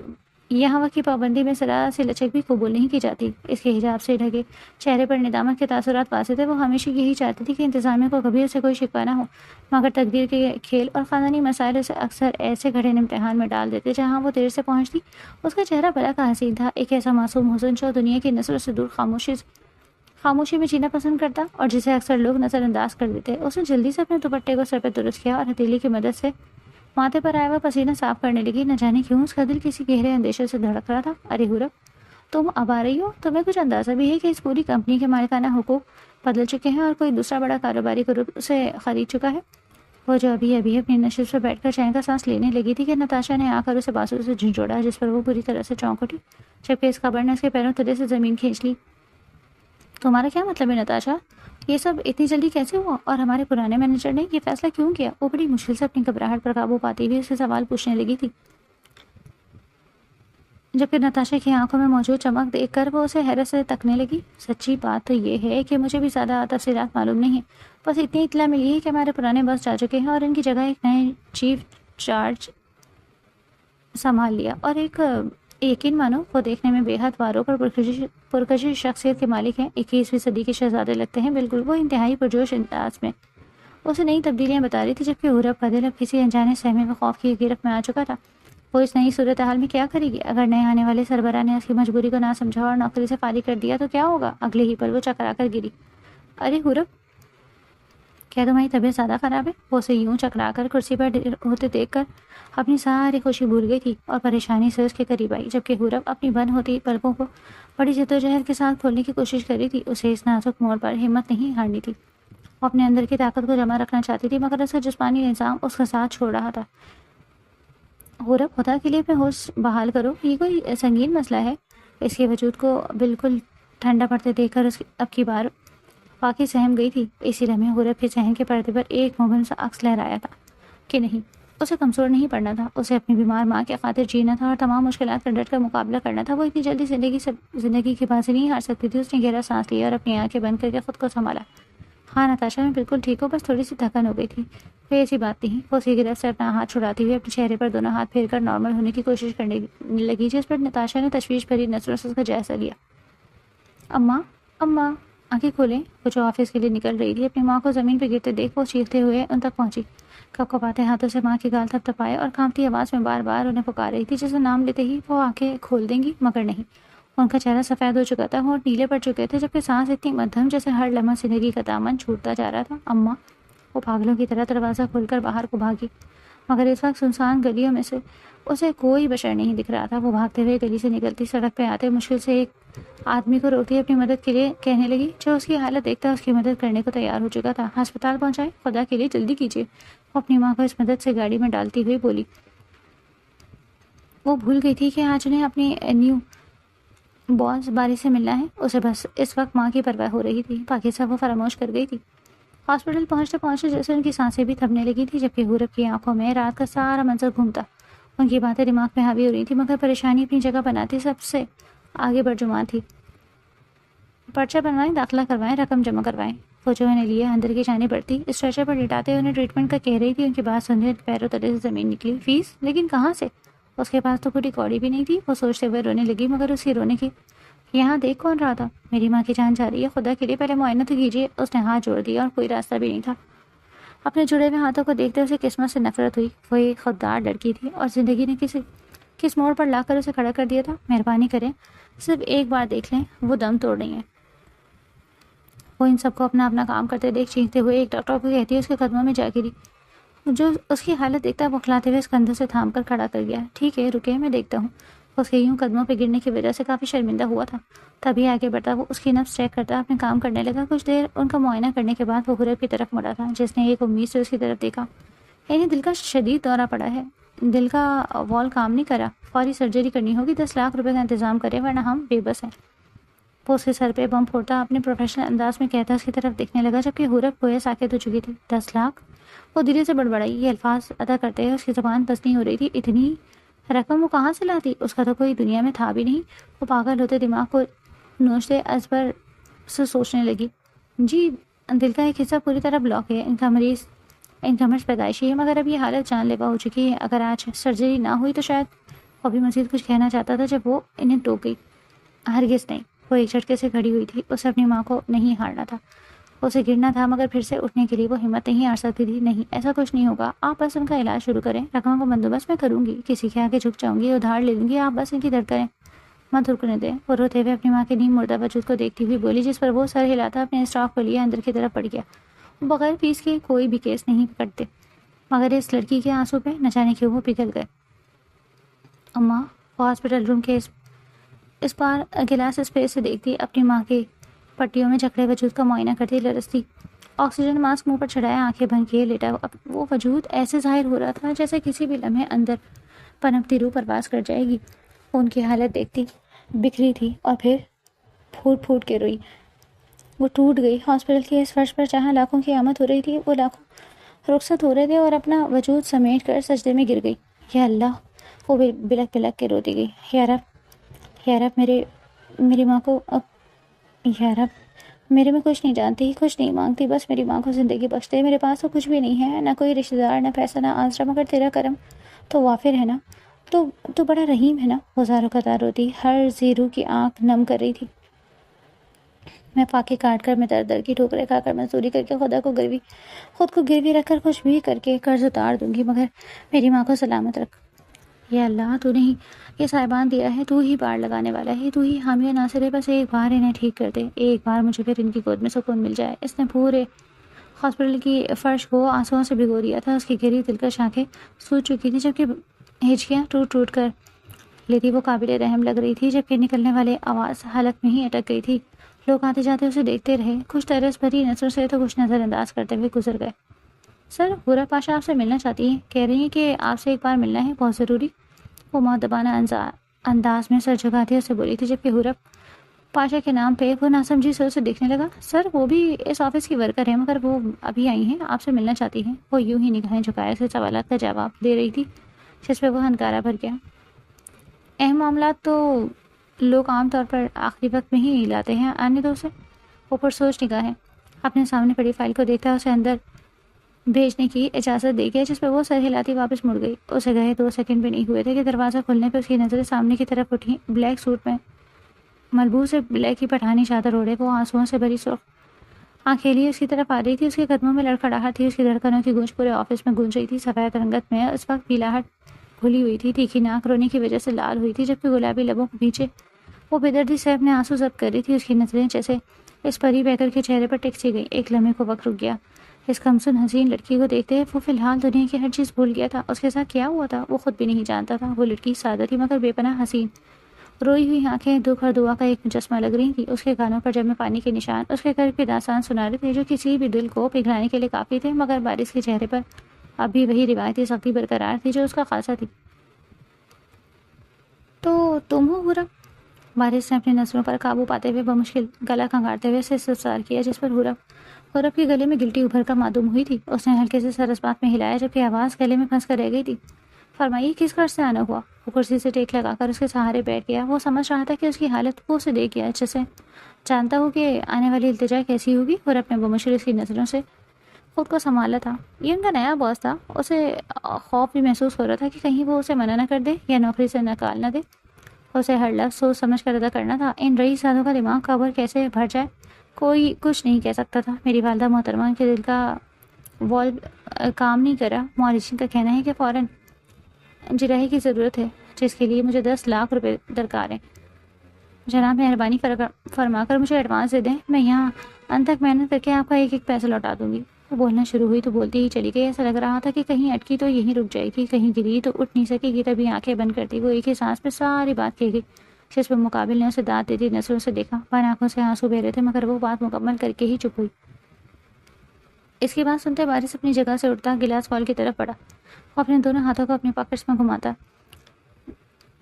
یہاں وقت کی پابندی میں ذرا سی لچک بھی قبول نہیں کی جاتی۔ اس کے حجاب سے ڈھکے چہرے پر ندامت کے تاثرات واضح تھے۔ وہ ہمیشہ یہی چاہتی تھی کہ انتظامیہ کو کبھی اسے کوئی شکوہ نہ ہو، مگر تقدیر کے کھیل اور خاندانی مسائل اسے اکثر ایسے کٹھن امتحان میں ڈال دیتے جہاں وہ دیر سے پہنچتی۔ اس کا چہرہ بلا کا حسین تھا، ایک ایسا معصوم حسن جو دنیا کی نظروں سے دور خاموشی میں جینا پسند کرتا اور جسے اکثر لوگ نظر انداز کر دیتے۔ اس نے جلدی سے اپنے دوپٹے کو سر پہ درست کیا اور ہتھیلی کی مدد سے ماتھے پر آیا ہوا پسینہ صاف کرنے لگی۔ نہ جانے کیوں اس کا دل کسی گہرے اندیشے سے دھڑک رہا تھا۔ ارے حورب، تم اب آ رہی ہو؟ تمہیں کچھ اندازہ بھی ہے کہ اس پوری کمپنی کے مالکانہ حقوق بدل چکے ہیں اور کوئی دوسرا بڑا کاروباری گروپ اسے خرید چکا ہے؟ وہ جو ابھی اپنی نشست پر بیٹھ کر چین کا سانس لینے لگی تھی کہ نتاشا نے آ کر اسے بازو سے جھنجھوڑا، جس پر وہ پوری طرح سے چونک اٹھی، جبکہ اس خبر نے اس کے پیروں تلے سے زمین کھینچ لی۔ تمہارا کیا مطلب ہے نتاشا؟ یہ سب اتنی جلدی کیسے ہوا اور ہمارے پرانے مینیجر نے یہ فیصلہ کیوں کیا؟ وہ بڑی مشکل سے اپنی گھبراہٹ پر قابو پاتی ہوئی اسے سوال پوچھنے لگی تھی، جبکہ نتاشا کی آنکھوں میں موجود چمک دیکھ کر وہ اسے حیرت سے تکنے لگی۔ سچی بات تو یہ ہے کہ مجھے بھی زیادہ تفصیلات معلوم نہیں ہیں، بس اتنی اطلاع ملی ہے کہ ہمارے پرانے باس جا چکے ہیں اور ان کی جگہ ایک نئے چیف چارج سنبھال لیا، اور ایک یقین مانو وہ دیکھنے میں بے حد واروں اور پرکشش شخصیت کے مالک ہیں، 21ویں صدی کے شہزادے لگتے ہیں بالکل۔ وہ انتہائی پرجوش انداز میں اسے نئی تبدیلیاں بتا رہی تھی، جبکہ حورب کا دل اب کسی انجانے سہمے و خوف کی گرفت میں آ چکا تھا۔ وہ اس نئی صورتحال میں کیا کرے گی؟ اگر نئے آنے والے سربراہ نے اس کی مجبوری کو نہ سمجھا اور نوکری سے فارغ کر دیا تو کیا ہوگا؟ اگلے ہی پل وہ چکرا کر گری۔ ارے حورب، کیا تمہاری طبیعت زیادہ خراب ہے؟ وہ اسے یوں چکرا کر کرسی پر ہوتے دیکھ کر اپنی ساری خوشی بھول گئی تھی اور پریشانی سے اس کے قریب آئی، جبکہ حورب اپنی بند ہوتی پلکوں کو بڑی جدوجہد کے ساتھ کھولنے کی کوشش کر رہی تھی۔ اسے اس نازک موڑ پر ہمت نہیں ہارنی تھی۔ وہ اپنے اندر کی طاقت کو جمع رکھنا چاہتی تھی، مگر اس کا جسمانی نظام اس کا ساتھ چھوڑ رہا تھا۔ حورب، خدا کے لیے اپنے ہوش بحال کرو، یہ کوئی سنگین مسئلہ ہے۔ اس کے وجود کو بالکل ٹھنڈا پڑتے دیکھ کر اب کی بار واقعی سہم گئی تھی۔ اسی لمحے حورب کے ذہن کے پردے پر ایک مبہم سا عکس لہرایا تھا کہ نہیں، اسے کمزور نہیں پڑنا تھا، اسے اپنی بیمار ماں کی خاطر جینا تھا اور تمام مشکلات کا ڈٹ کر مقابلہ کرنا تھا۔ وہ اتنی جلدی زندگی کی بازی نہیں ہار سکتی تھی۔ اس نے گہرا سانس لیا اور اپنی آنکھیں بند کر کے خود کو سنبھالا۔ ہاں نتاشا، میں بالکل ٹھیک ہوں، بس تھوڑی سی تھکن ہو گئی تھی، کوئی ایسی بات نہیں۔ وہ اس کی گرفت سے اپنا ہاتھ چھڑاتی ہوئی اپنے چہرے پر دونوں ہاتھ پھیر کر نارمل ہونے کی کوشش کرنے لگی، جس پر نتاشا نے تشویش بھری نظروں سے اس کا جائزہ لیا۔ اماں، اماں، آنکھیں کھولیں۔ وہ جو آفس کے لیے نکل رہی تھی، اپنی ماں کو زمین پہ گرتے دیکھ وہ چیختے ہوئے ان تک پہنچی، کپکپاتے ہاتھوں سے ماں کی گال تھپ تھپائے اور کانپتی آواز میں بار بار انہیں پکار رہی تھی، جسے نام لیتے ہی وہ آنکھیں کھول دیں گی، مگر نہیں۔ ان کا چہرہ سفید ہو چکا تھا، ہونٹ نیلے پڑ چکے تھے، جبکہ سانس اتنی مدھم جیسے ہر لمحہ زندگی کا دامن چھوٹتا جا رہا تھا۔ اماں! وہ پاگلوں کی طرح دروازہ کھول کر باہر کو بھاگی، مگر اس وقت سنسان گلیوں میں سے اسے کوئی بشر نہیں دکھ رہا تھا۔ وہ بھاگتے ہوئے گلی سے نکلتی، سڑک پہ آتے مشکل سے ایک آدمی کو روکتی، اپنی مدد کے لیے کہنے لگی، جو اس کی حالت دیکھتا اس کی مدد کرنے کو تیار ہو چکا تھا۔ ہسپتال پہنچائے، خدا کے لیے جلدی کیجیے۔ وہ اپنی ماں کو اس مدد سے گاڑی میں ڈالتی ہوئی بولی۔ وہ بھول گئی تھی کہ آج انہیں اپنی نیو باس باری سے ملنا ہے۔ اسے بس اس وقت ماں کی پرواہ ہو رہی تھی، باقی سب وہ فراموش کر گئی تھی۔ ہاسپٹل پہنچتے پہنچتے جیسے ان کی سانسیں بھی تھمنے لگی تھی، جبکہ حورب کی آنکھوں میں رات کا سارا منظر گھومتا۔ ان کی باتیں دماغ میں حاوی ہو رہی تھی، مگر پریشانی اپنی جگہ بناتی سب سے آگے برجمان تھی۔ پرچہ بنوائیں، داخلہ کروائیں، رقم جمع کروائیں۔ وہ جو انہیں لیے اندر کی جانب بڑھتی، اسٹریچر پر لٹاتے انہیں ٹریٹمنٹ کا کہہ رہی تھی۔ ان کی بات سنتے پیروں تلے سے زمین نکلی۔ فیس؟ لیکن کہاں سے؟ اس کے پاس تو کوئی کوڑی بھی نہیں تھی۔ وہ سوچتے ہوئے رونے لگی، مگر اس کی رونے کی یہاں دیکھ کون رہا تھا؟ میری ماں کی جان جا رہی ہے، خدا کے لیے پہلے معائنہ تو کیجیے۔ اس نے ہاتھ جوڑ دیا اور کوئی راستہ بھی نہیں تھا۔ اپنے جڑے ہوئے ہاتھوں کو دیکھتے اسے قسمت سے نفرت ہوئی۔ وہ ایک خوددار لڑکی تھی اور زندگی نے کس موڑ پر لا کر اسے کھڑا کر دیا تھا۔ مہربانی کریں، صرف ایک بار دیکھ لیں، وہ دم توڑ رہی ہیں۔ وہ ان سب کو اپنا اپنا کام کرتے دیکھ چیختے ہوئے ایک ڈاکٹر کو کہتی ہے، اس کے قدموں میں جا گری، جو اس کی حالت دیکھتا بخلاتے ہوئے اس کندھے سے تھام کر کھڑا کر گیا۔ ٹھیک ہے، رکے، میں دیکھتا ہوں۔ اس کے یوں قدموں پہ گرنے کی وجہ سے کافی شرمندہ ہوا تھا، تبھی آگے بڑھتا وہ اس کی نبض چیک کرتا اپنے کام کرنے لگا۔ کچھ دیر ان کا معائنہ کرنے کے بعد وہ حورب کی طرف مڑا تھا، جس نے ایک امید سے اس کی طرف دیکھا۔ انہیں دل کا شدید دورہ پڑا ہے، دل کا وال کام نہیں کرا، فوری سرجری کرنی ہوگی، 10 لاکھ روپے کا انتظام کرے ورنہ ہم بے بس ہیں۔ وہ اس کے سر پہ بم پھوڑتا اپنے پروفیشنل انداز میں کہتا اس کی طرف دیکھنے لگا، جبکہ حورب گویا ساکت ہو چکی تھی۔ 10 لاکھ؟ وہ دھیرے سے بڑبڑائی، یہ الفاظ ادا کرتے ہوئے اس کی زبان بس نہیں ہو رہی تھی۔ اتنی رقم وہ کہاں سے لاتی؟ اس کا تو کوئی دنیا میں تھا بھی نہیں۔ وہ پاگل ہوتے دماغ کو نوچتے ازبر سے سوچنے لگی، جی دل کا ایک حصہ پوری طرح بلاک ہے، ان کا مرض پیدائشی ہے، مگر اب یہ حالت جان لیوا ہو چکی ہے۔ اگر آج سرجری نہ ہوئی تو شاید۔ وہ بھی مزید کچھ کہنا چاہتا تھا جب وہ انہیں ٹوک گئی۔ ہرگز نہیں۔ وہ ایک جھٹکے سے کھڑی ہوئی تھی، اسے اپنی ماں کو نہیں ہارنا تھا، اسے گرنا تھا، مگر پھر سے اٹھنے کے لیے وہ ہمت نہیں ہار سکتی تھی۔ نہیں، ایسا کچھ نہیں ہوگا، آپ بس ان کا علاج شروع کریں، رقم کا بندوبست میں کروں گی، کسی کے آگے جھک جاؤں گی، ادھار لے لوں گی، آپ بس ان کی درد کریں، مت رکنے دیں۔ وہ روتے ہوئے اپنی ماں کے نیم مردہ وجود کو دیکھتی ہوئی بولی، جس پر وہ سر ہلاتا اپنے اسٹاف کو لیے اندر کی طرف بڑھ گیا۔ بغیر فیس کے کوئی بھی کیس نہیں پکڑتے، مگر اس لڑکی کے آنسو پہ نہ جانے کیوں وہ پگھل گئے۔ اماں! وہ ہاسپٹل روم کے اس پار گلاس اسپیس سے دیکھتی اپنی ماں کی پٹیوں میں جکڑے وجود کا معائنہ کرتی لرزتی، آکسیجن ماسک منہ پر چڑھایا، آنکھیں بند کیے لیٹا وہ وجود ایسے ظاہر ہو رہا تھا جیسے کسی بھی لمحے اندر پنپتی روح پرواز کر جائے گی۔ ان کی حالت دیکھتی بکھری تھی اور پھر پھوٹ پھوٹ کے روئی۔ وہ ٹوٹ گئی۔ ہاسپٹل کے اس فرش پر جہاں لاکھوں کی آمد ہو رہی تھی، وہ لاکھوں رخصت ہو رہے تھے اور اپنا وجود سمیٹ کر سجدے میں گر گئی۔ یا اللہ! وہ بلک بلک کے روتی گئی۔ یا رب میری ماں کو یا رب میرے میں کچھ نہیں جانتی، کچھ نہیں مانگتی، بس میری ماں کو زندگی بخش دے۔ میرے پاس تو کچھ بھی نہیں ہے، نہ کوئی رشتہ دار، نہ پیسہ، نہ آسرا، مگر تیرا کرم تو وافر ہے نا، تو بڑا رحیم ہے نا۔ وہ زاروں قطار روتی ہر زیرو کی آنکھ نم کر رہی تھی۔ میں فاقے کاٹ کر، میں در کی ٹھوکریں کھا کر، مزدوری کر کے خود کو گروی رکھ کر کچھ بھی کر کے قرض اتار دوں گی، مگر میری ماں کو سلامت رکھ۔ یا اللہ، تو نے ہی یہ صاحبان دیا ہے، تو ہی پار لگانے والا ہے، تو ہی حامی و ناصر ہے، بس ایک بار انہیں ٹھیک کر دے، ایک بار مجھے پھر ان کی گود میں سکون مل جائے۔ اس نے پورے ہاسپٹل کی فرش کو آنسوؤں سے بھگو دیا تھا. اس کی گہری دلکش آنکھیں سوج چکی تھیں جبکہ ہچکیاں ٹوٹ ٹوٹ کر لیتی. وہ قابل رحم لگ رہی تھی جبکہ نکلنے والے آواز حلق میں ہی اٹک گئی تھی. لوگ آتے جاتے اسے دیکھتے رہے, کچھ ترس بھری نظروں سے تو کچھ نظر انداز کرتے ہوئے گزر گئے. سر, حورہ پاشا آپ سے ملنا چاہتی ہیں, کہہ رہی ہیں کہ آپ سے ایک بار ملنا ہے, بہت ضروری. وہ مؤدبانہ انداز میں سر جھکاتے اسے بولی تھی جبکہ حورہ پاشا کے نام پہ وہ ناسمجھی سے اسے دیکھنے لگا. سر, وہ بھی اس آفس کی ورکر ہے مگر وہ ابھی آئی ہیں, آپ سے ملنا چاہتی ہیں. وہ یوں ہی نگاہیں جھکائے اسے سوالات کا جواب دے رہی تھی جس پہ وہ ہنکارا بھر گیا. اہم معاملات تو لوگ عام طور پر آخری وقت میں ہی لاتے ہیں, آنے دو اسے. اوپر سوچ نگاہیں اپنے سامنے پڑی فائل کو دیکھتا اسے اندر بھیجنے کی اجازت دے گیا جس پہ وہ سر ہلاتی واپس مڑ گئی. اسے گئے 2 سیکنڈ بھی نہیں ہوئے تھے کہ دروازہ کھلنے پہ اس کی نظریں سامنے کی طرف اٹھی. بلیک سوٹ میں ملبوس سے بلیک کی پٹھانی چادر اوڑے وہ آنسوؤں سے بھری سرخ آنکھیں لیے اس کی طرف آ رہی تھی. اس کے قدموں میں لڑکھڑاہٹ تھی, اس کی دھڑکنوں کی گونج پورے آفس میں گونج رہی تھی. سفید رنگت میں اس وقت پیلاہٹ کھلی ہوئی تھی, تیکھی ناک رونے کی وجہ سے لال ہوئی تھی جبکہ گلابی لبوں کے پیچھے وہ بےدردی سے اپنے آنسو ضبط کر رہی تھی. اس کی نظریں جیسے اس پری بیکر کے چہرے پر ٹک سی گئی. ایک لمحے کو وقت رک گیا. اس کمسن حسین لڑکی کو دیکھتے وہ فی الحال دنیا کی ہر چیز بھول گیا تھا. اس کے ساتھ کیا ہوا تھا وہ خود بھی نہیں جانتا تھا. وہ لڑکی سادہ تھی مگر بے پناہ حسین, روئی ہوئی آنکھیں دکھ اور دعا کا ایک مجسمہ لگ رہی تھی. اس کے کانوں پر جمے پانی کے نشان اس کے قلب کے داستان سنا رہے تھے جو کسی بھی دل کو پگھلانے کے لیے کافی تھے, مگر بارش کے چہرے پر اب بھی وہی روایتی سختی برقرار تھی جو اس کا خاصہ تھی. تو تم ہو حورہ؟ بارش نے اپنی نظروں پر قابو پاتے ہوئے بمشکل گلا کھنگارتے ہوئے اسے استفسار کیا جس پر حورہ کے گلے میں گلٹی ابھر کر معدوم ہوئی تھی. اس نے ہلکے سے سر اس بات میں ہلایا جبکہ آواز گلے میں پھنس کر رہ گئی تھی. فرمائیے کس غرض سے آنا ہوا؟ وہ کرسی سے ٹیک لگا کر اس کے سہارے بیٹھ گیا. وہ سمجھ رہا تھا کہ اس کی حالت وہ اسے دیکھ گیا اچھے سے جانتا ہو کہ آنے والی التجا کیسی ہوگی, اور اپنے بمشکل اس کی نظروں سے خود کو سنبھالا تھا. یہ ان کا نیا باس تھا. اسے خوف بھی محسوس ہو رہا تھا کہ کہیں وہ اسے منع نہ کر دے یا نوکری سے نکال نہ دے. اسے ہر لفظ سوچ سمجھ کر ادا کرنا تھا. ان رئیس سادوں کا دماغ کور کیسے بھر جائے کوئی کچھ نہیں کہہ سکتا تھا. میری والدہ محترمہ کے دل کا والو کام نہیں کر رہا. معالجین کا کہنا ہے کہ فوراً جراحی کی ضرورت ہے جس کے لیے مجھے 10 لاکھ روپے درکار ہیں. جناب مہربانی فرما کر مجھے ایڈوانس دے دیں, میں یہاں انت تک محنت کر کے آپ کا ایک ایک پیسہ لوٹا دوں گی. وہ بولنا شروع ہوئی تو بولتی ہی چلی گئی. ایسا لگ رہا تھا کہ کہیں اٹکی تو یہیں رک جائے گی, کہیں گری تو اٹھ نہیں سکے گی. تبھی آنکھیں بند کرتی وہ ایک ہی سانس میں ساری بات کہہ گئی جس پہ مقابل نے اسے دانت دیتی نظروں سے دیکھا. بن آنکھوں سے آنسو بہ رہے تھے مگر وہ بات مکمل کر کے ہی چپ ہوئی. اس کی بات سنتے بارش اپنی جگہ سے اٹھتا گلاس وال کی طرف بڑھا. وہ اپنے دونوں ہاتھوں کو اپنی پاکٹس میں گھماتا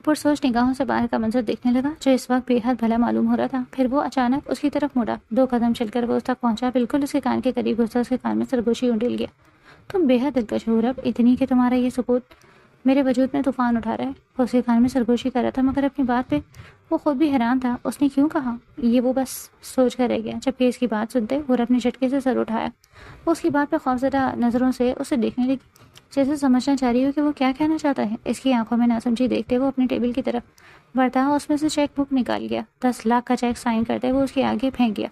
پرسوچ نگاہوں سے باہر کا منظر دیکھنے لگا جو اس وقت بے حد بھلا معلوم ہو رہا تھا. پھر وہ اچانک اس کی طرف مڑا. 2 قدم چل کر وہ اس تک پہنچا, بالکل اس کے کان کے قریب گھسا. اس کے کان میں سرگوشی اونڈل گیا. تم بے حد دلکش ہو رب, اتنی کہ تمہارا یہ سکوت میرے وجود میں طوفان اٹھا رہا ہے. وہ اس کے کان میں سرگوشی کر رہا تھا مگر اپنی بات پہ وہ خود بھی حیران تھا. اس نے کیوں کہا یہ وہ بس سوچ کر رہ گیا. جبکہ اس کی بات سنتے وہ اپنے جھٹکے سے سر اٹھایا. وہ اس کی بات پہ خوفزدہ نظروں سے اسے دیکھنے لگی جیسے سمجھنا چاہ رہی ہو کہ وہ کیا کہنا چاہتا ہے. اس کی آنکھوں میں ناسمجھی دیکھتے وہ اپنی ٹیبل کی طرف بڑھتا, اس میں سے چیک بک نکال گیا. 10 لاکھ کا چیک سائن کرتے وہ اس کے آگے پھینک گیا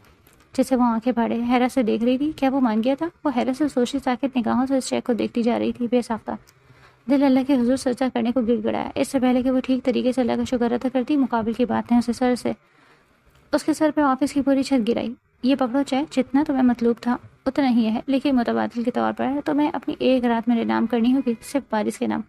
جسے وہ آنکھیں بھاڑے حیرت سے دیکھ رہی تھی. کیا وہ مان گیا تھا؟ وہ حیرت سے سوچی ساکت نگاہوں سے اس چیک کو دیکھتی جا رہی تھی. بے ساختہ دل اللہ کے حضور سجدہ کرنے کو گر گڑایا. اس سے پہلے کہ وہ ٹھیک طریقے سے اللہ کا شکر ادا کرتی, مقابل کی بات نے اس کے سر پہ آفس کی پوری چھت گرائی. یہ پکڑو چیک, جتنا تمہیں مطلوب تھا اتنا ہی ہے, لیکن متبادل کے طور پر تمہیں اپنی ایک رات میرے نام کرنی ہوگی, صرف بارش کے نام.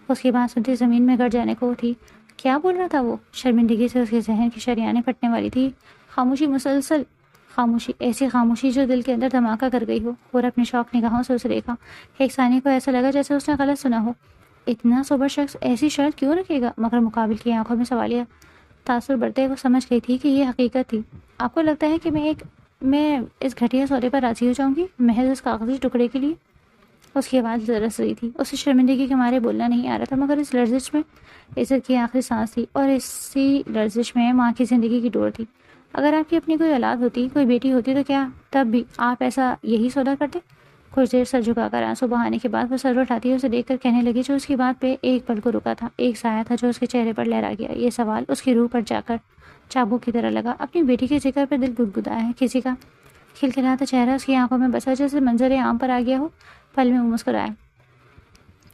اس کی بات سنتی زمین میں گڑ جانے کو تھی. کیا بول رہا تھا وہ؟ شرمندگی سے اس کے ذہن کی شریانیں پھٹنے والی تھی. خاموشی, مسلسل خاموشی, ایسی خاموشی جو دل کے اندر دھماکہ کر گئی ہو. اور اپنے شوق نگاہوں سے اسے دیکھا. ایک ثانیے کو ایسا لگا جیسے اس نے غلط سنا ہو. اتنا سوبر شخص ایسی شرط کیوں رکھے گا؟ مگر مقابل کی آنکھوں میں سوالیہ تاثر بڑھتے وہ سمجھ گئی تھی کہ یہ حقیقت تھی. آپ کو لگتا ہے کہ میں اس گھٹیا سودے پر راضی ہو جاؤں گی محض اس کاغذی ٹکڑے کے لیے؟ اس کی آواز لرز رہی تھی. اسے شرمندگی کے مارے بولنا نہیں آ رہا تھا مگر اس لرزش میں عزت کی آخری سانس تھی, اور اسی لرزش میں ماں کی زندگی کی ڈور تھی. اگر آپ کی اپنی کوئی اولاد ہوتی, کوئی بیٹی ہوتی, تو کیا تب بھی آپ ایسا یہی سودا کرتے؟ کچھ دیر سر جھکا کر آنسو بہانے کے بعد وہ سر اٹھاتی اسے دیکھ کر کہنے لگی جو اس کی بات پہ ایک پل کو رکا تھا. ایک سایہ تھا جو اس کے چہرے پر لہرا گیا. یہ سوال اس کی روح پر جا کر چابک کی طرح لگا. اپنی بیٹی کے ذکر پہ دل گدگدایا ہے. کسی کا کھلکھلاتا چہرہ اس کی آنکھوں میں بسا جیسے منظر عام پر آ گیا ہو. پل میں وہ مسکرایا.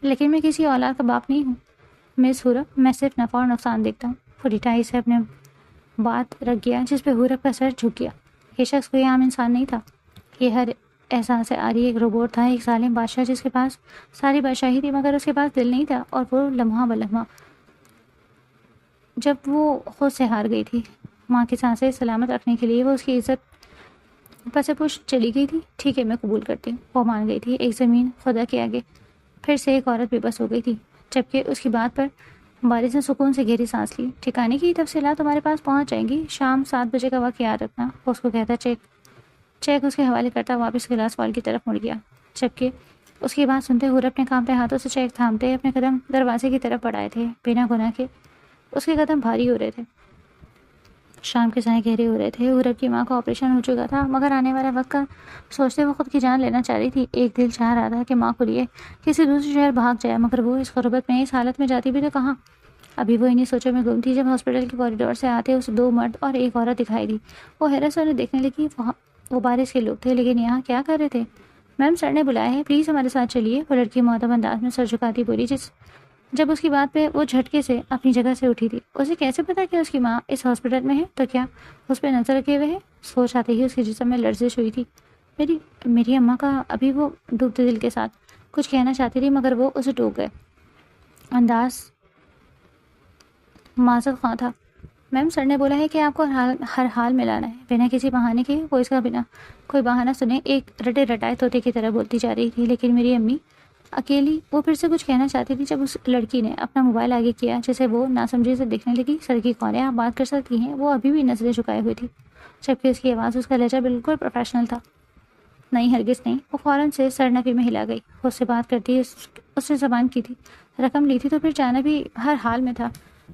لیکن میں کسی اولاد کا باپ نہیں ہوں مس حورب, میں صرف نفع اور نقصان دیکھتا ہوں. وہ ڈٹائی سے اپنے بات رکھ گیا جس پہ حورب کا سر جھک گیا. یہ شخص کوئی عام انسان نہیں تھا. یہ ہر احساس سے آ رہی ایک روبوٹ تھا، ایک ظالم بادشاہ جس کے پاس ساری بادشاہی تھی مگر اس کے پاس دل نہیں تھا، اور وہ لمحہ بلمحہ جب وہ خود سے ہار گئی تھی ماں کی سانسیں سلامت رکھنے کے لیے وہ اس کی عزت پس پش چلی گئی تھی۔ ٹھیک ہے، میں قبول کرتی ہوں، وہ مان گئی تھی ایک زمین خدا کے آگے۔ پھر سے ایک عورت بے بس ہو گئی تھی، جبکہ اس کی بات پر بارش نے سکون سے گہری سانس لی۔ ٹھکانے کی تفصیلات تمہارے پاس پہنچ جائیں گی، شام 7 بجے کا وقت یاد رکھنا، وہ اس کو کہتا چیک اس کے حوالے کرتا واپس گلاس وال کی طرف مڑ گیا، جبکہ اس کی بات سنتے ہوئے اپنے کانپتے ہاتھوں سے چیک تھامتے اپنے قدم دروازے کی طرف بڑھائے تھے۔ بنا گناہ کے اس کے قدم بھاری ہو رہے تھے، شام کے سائے گہرے ہو رہے تھے۔ عورت کی ماں کا آپریشن ہو چکا تھا مگر آنے والے وقت کا سوچتے وہ خود کی جان لینا چاہ رہی تھی۔ ایک دل چاہ رہا تھا کہ ماں کو لیے کسی دوسرے شہر بھاگ جائے، مگر وہ اس غربت میں اس حالت میں جاتی بھی تو کہاں۔ ابھی وہ انہی سوچوں میں گم تھی جب ہاسپٹل کے کوریڈور سے آتے اسے 2 مرد اور ایک عورت دکھائی دی۔ وہ حیرت سے انہیں دیکھنے لگی۔ وہ بارش کے لوگ تھے، لیکن یہاں کیا کر رہے تھے؟ میم، سر نے بلایا ہے، پلیز ہمارے ساتھ چلیے، وہ لڑکی مؤدب انداز میں سر جھکاتی بولی، جب اس کی بات پہ وہ جھٹکے سے اپنی جگہ سے اٹھی تھی۔ اسے کیسے پتا کہ اس کی ماں اس ہاسپٹل میں ہے؟ تو کیا اس پہ نظر رکھے ہوئے ہے؟ سوچ آتے ہی اس کے جسم میں لرزش ہوئی تھی۔ میری اماں کا ابھی وہ ڈوبتے دل کے ساتھ کچھ کہنا چاہتی تھی مگر وہ اسے ٹوک گئے۔ انداز معذرت خواہ تھا۔ میم، سر نے بولا ہے کہ آپ کو ہر حال میں لانا ہے۔ بنا کسی بہانے کے وہ اس کا بنا کوئی بہانہ سنے ایک رٹے رٹائے طوطے کی طرح بولتی جا رہی تھی، لیکن میری امی اکیلی وہ پھر سے کچھ کہنا چاہتی تھی جب اس لڑکی نے اپنا موبائل آگے کیا، جسے وہ ناسمجھی سے دیکھنے لگی۔ سر کی کال ہے، آپ بات کر سکتی ہیں۔ وہ ابھی بھی نظریں جھکائے ہوئی تھی، جبکہ اس کی آواز، اس کا لہجہ بالکل پروفیشنل تھا۔ نہیں، ہرگز نہیں۔ وہ فوراً سے سر نفی میں ہلا گئی۔ خود سے بات کرتی اس نے زبان کی تھی، رقم لی تھی تو پھر جانا بھی ہر حال میں تھا۔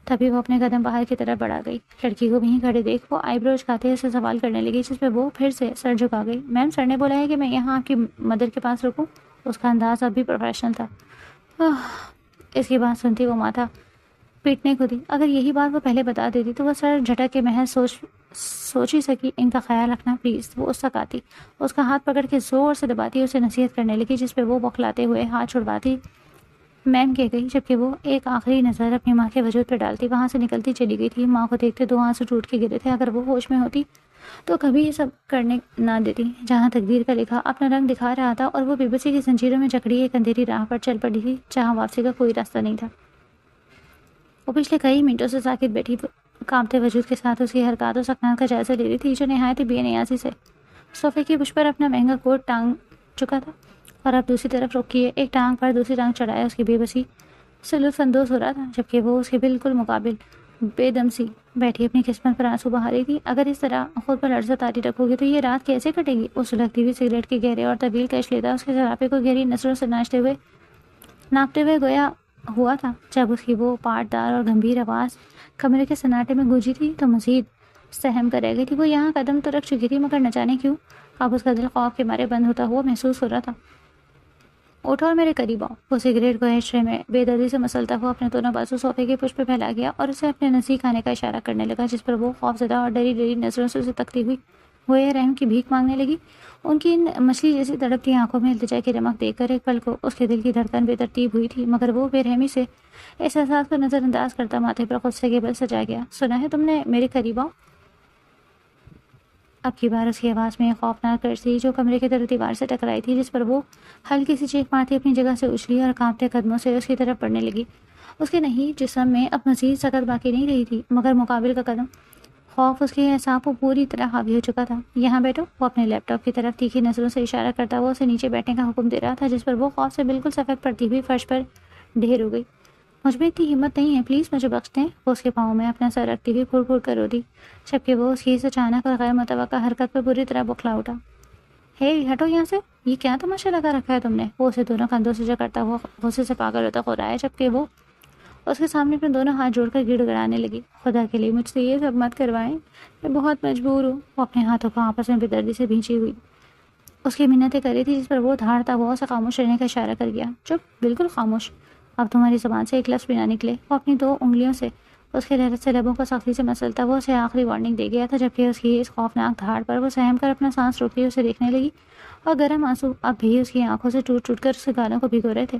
تبھی وہ اپنے قدم باہر کی طرف بڑھا گئی۔ لڑکی کو وہیں کھڑے دیکھ وہ آئی برو اچکاتے اسے سوال کرنے لگی، جس پہ وہ پھر سے سر جھکا گئی۔ میم، سر نے بولا ہے کہ میں یہاں آپ کی مدر کے پاس رکوں۔ اس کا انداز اب بھی پروفیشنل تھا۔ اس کی بات سنتی وہ ماتھا پیٹنے کو دی۔ اگر یہی بات وہ پہلے بتا دیتی تو وہ سر جھٹک کے محض سوچ ہی سکی۔ ان کا خیال رکھنا پلیز، وہ اس تک آتی، اس کا ہاتھ پکڑ کے زور سے دباتی، اسے نصیحت کرنے لگی، جس پہ وہ بوکھلاتے ہوئے ہاتھ چھڑواتی میم کہہ گئی، جبکہ وہ ایک آخری نظر اپنی ماں کے وجود پہ ڈالتی وہاں سے نکلتی چلی گئی تھی۔ ماں کو دیکھتے 2 آنسو ٹوٹ کے گرے تھے۔ اگر وہ ہوش میں ہوتی تو کبھی یہ سب کرنے نہ دیتی۔ جہاں تقدیر کا لکھا اپنا رنگ دکھا رہا تھا اور وہ بے بسی کی زنجیروں میں جکڑی ایک اندھیری راہ پر چل پڑی تھی جہاں واپسی کا کوئی راستہ نہیں تھا۔ وہ پچھلے کئی منٹوں سے ساکت بیٹھی کانپتے وجود کے ساتھ اس کی حرکات و سکنات کا جائزہ لے رہی تھی، جو نہایت بے نیازی سے صوفے کی پشت پر اپنا مہنگا کوٹ ٹانگ چکا تھا اور اب دوسری طرف رک کیے ایک ٹانگ پر دوسری ٹانگ چڑھایا اس کی بے بسی سے لطف اندوز ہو رہا تھا، جبکہ وہ اس کے بالکل مقابل بے دم سی بیٹھی اپنی قسمت پر آنسو بہا رہی تھی۔ اگر اس طرح خود پر لرزہ طاری رکھو گی تو یہ رات کیسے کٹے گی؟ وہ سلگتی ہوئی سگریٹ کے گہرے اور طویل کش لیتا اس کے سراپے کو گہری نظروں سے ناپتے ہوئے گویا ہوا تھا۔ جب اس کی وہ پاٹدار اور گمبھیر آواز کمرے کے سناٹے میں گونجی تھی تو مزید سہم کر رہ گئی تھی۔ وہ یہاں قدم تو رکھ چکی تھی مگر نہ جانے کیوں اب اس کا دل خوف کے مارے بند ہوتا ہوا محسوس ہو رہا تھا۔ اٹھو اور میرے قریب آؤ۔ وہ سگریٹ کو ایشٹرے میں بے دردی سے مسلتا ہوا اپنے دونوں بازو صوفے کے پشت پہ پھیلا گیا اور اسے اپنے نزدیک آنے کا اشارہ کرنے لگا، جس پر وہ خوفزدہ اور ڈری ڈری نظروں سے اسے تکتی ہوئی ہوئے رحم کی بھیک مانگنے لگی۔ ان کی ان مچھلی جیسی تڑپتی آنکھوں میں التجا کی رمق دیکھ کر ایک پل کو اس کے دل کی دھڑکن بے ترتیب ہوئی تھی، مگر وہ بے رحمی سے احساسات کو نظر انداز کرتا ماتھے پر غصے کے بل سجا گیا۔ سنا ہے تم نے، میرے قریب آؤ۔ اب کی بار اس کی آواز میں ایک خوفناک گرج تھی جو کمرے کے در و دیوار سے ٹکرائی تھی، جس پر وہ ہلکی سی چیخ مارتی اپنی جگہ سے اچھلی اور کانپتے قدموں سے اس کی طرف بڑھنے لگی۔ اس کے نہیں جسم میں اب مزید سکت باقی نہیں رہی تھی، مگر مقابل کا قدم خوف اس کے اعصاب کو پوری طرح حاوی ہو چکا تھا۔ یہاں بیٹھو، وہ اپنے لیپ ٹاپ کی طرف تیکھی نظروں سے اشارہ کرتا ہوا اسے نیچے بیٹھنے کا حکم دے رہا تھا، جس پر وہ خوف سے بالکل سفید پڑتی ہوئی فرش پر ڈھیر ہو گئی۔ مجھ میں اتنی ہمت نہیں ہے، پلیز مجھے بخش دیں۔ وہ اس کے پاؤں میں اپنا سر رکھتی ہوئی پھڑ پھڑ کر رو دی، جبکہ وہ اس کی اس اچانک اور غیر متوقع حرکت پر پوری طرح بوکھلا اٹھا۔ ہے ہٹو یہاں سے، یہ کیا تماشا لگا رکھا ہے تم نے؟ وہ اسے دونوں کندھوں سے جکڑتا ہوا غصے سے پاگل ہوتا ہو رہا ہے، جبکہ وہ اس کے سامنے اپنے دونوں ہاتھ جوڑ کر گڑ گڑانے لگی۔ خدا کے لیے مجھ سے یہ سب مت کروائیں، میں بہت مجبور ہوں۔ وہ اپنے ہاتھوں کو آپس میں بے دردی سے بھینچی ہوئی اس کی منتیں کر رہی تھی، جس پر وہ دھاڑتا ہوا اسے خاموش رہنے کا اشارہ کر گیا۔ چپ، بالکل خاموش، اب تمہاری زبان سے ایک لفظ بھی نہ نکلے۔ وہ اپنی 2 انگلیوں سے اس کے لہرت سے لبوں کو سختی سے مسلتا وہ اسے آخری وارننگ دے گیا تھا، جبکہ اس کی اس خوفناک دھاڑ پر وہ سہم کر اپنا سانس روکتی اسے دیکھنے لگی اور گرم آنسو اب بھی اس کی آنکھوں سے ٹوٹ ٹوٹ کر اس کے گالوں کو بھگو رہے تھے۔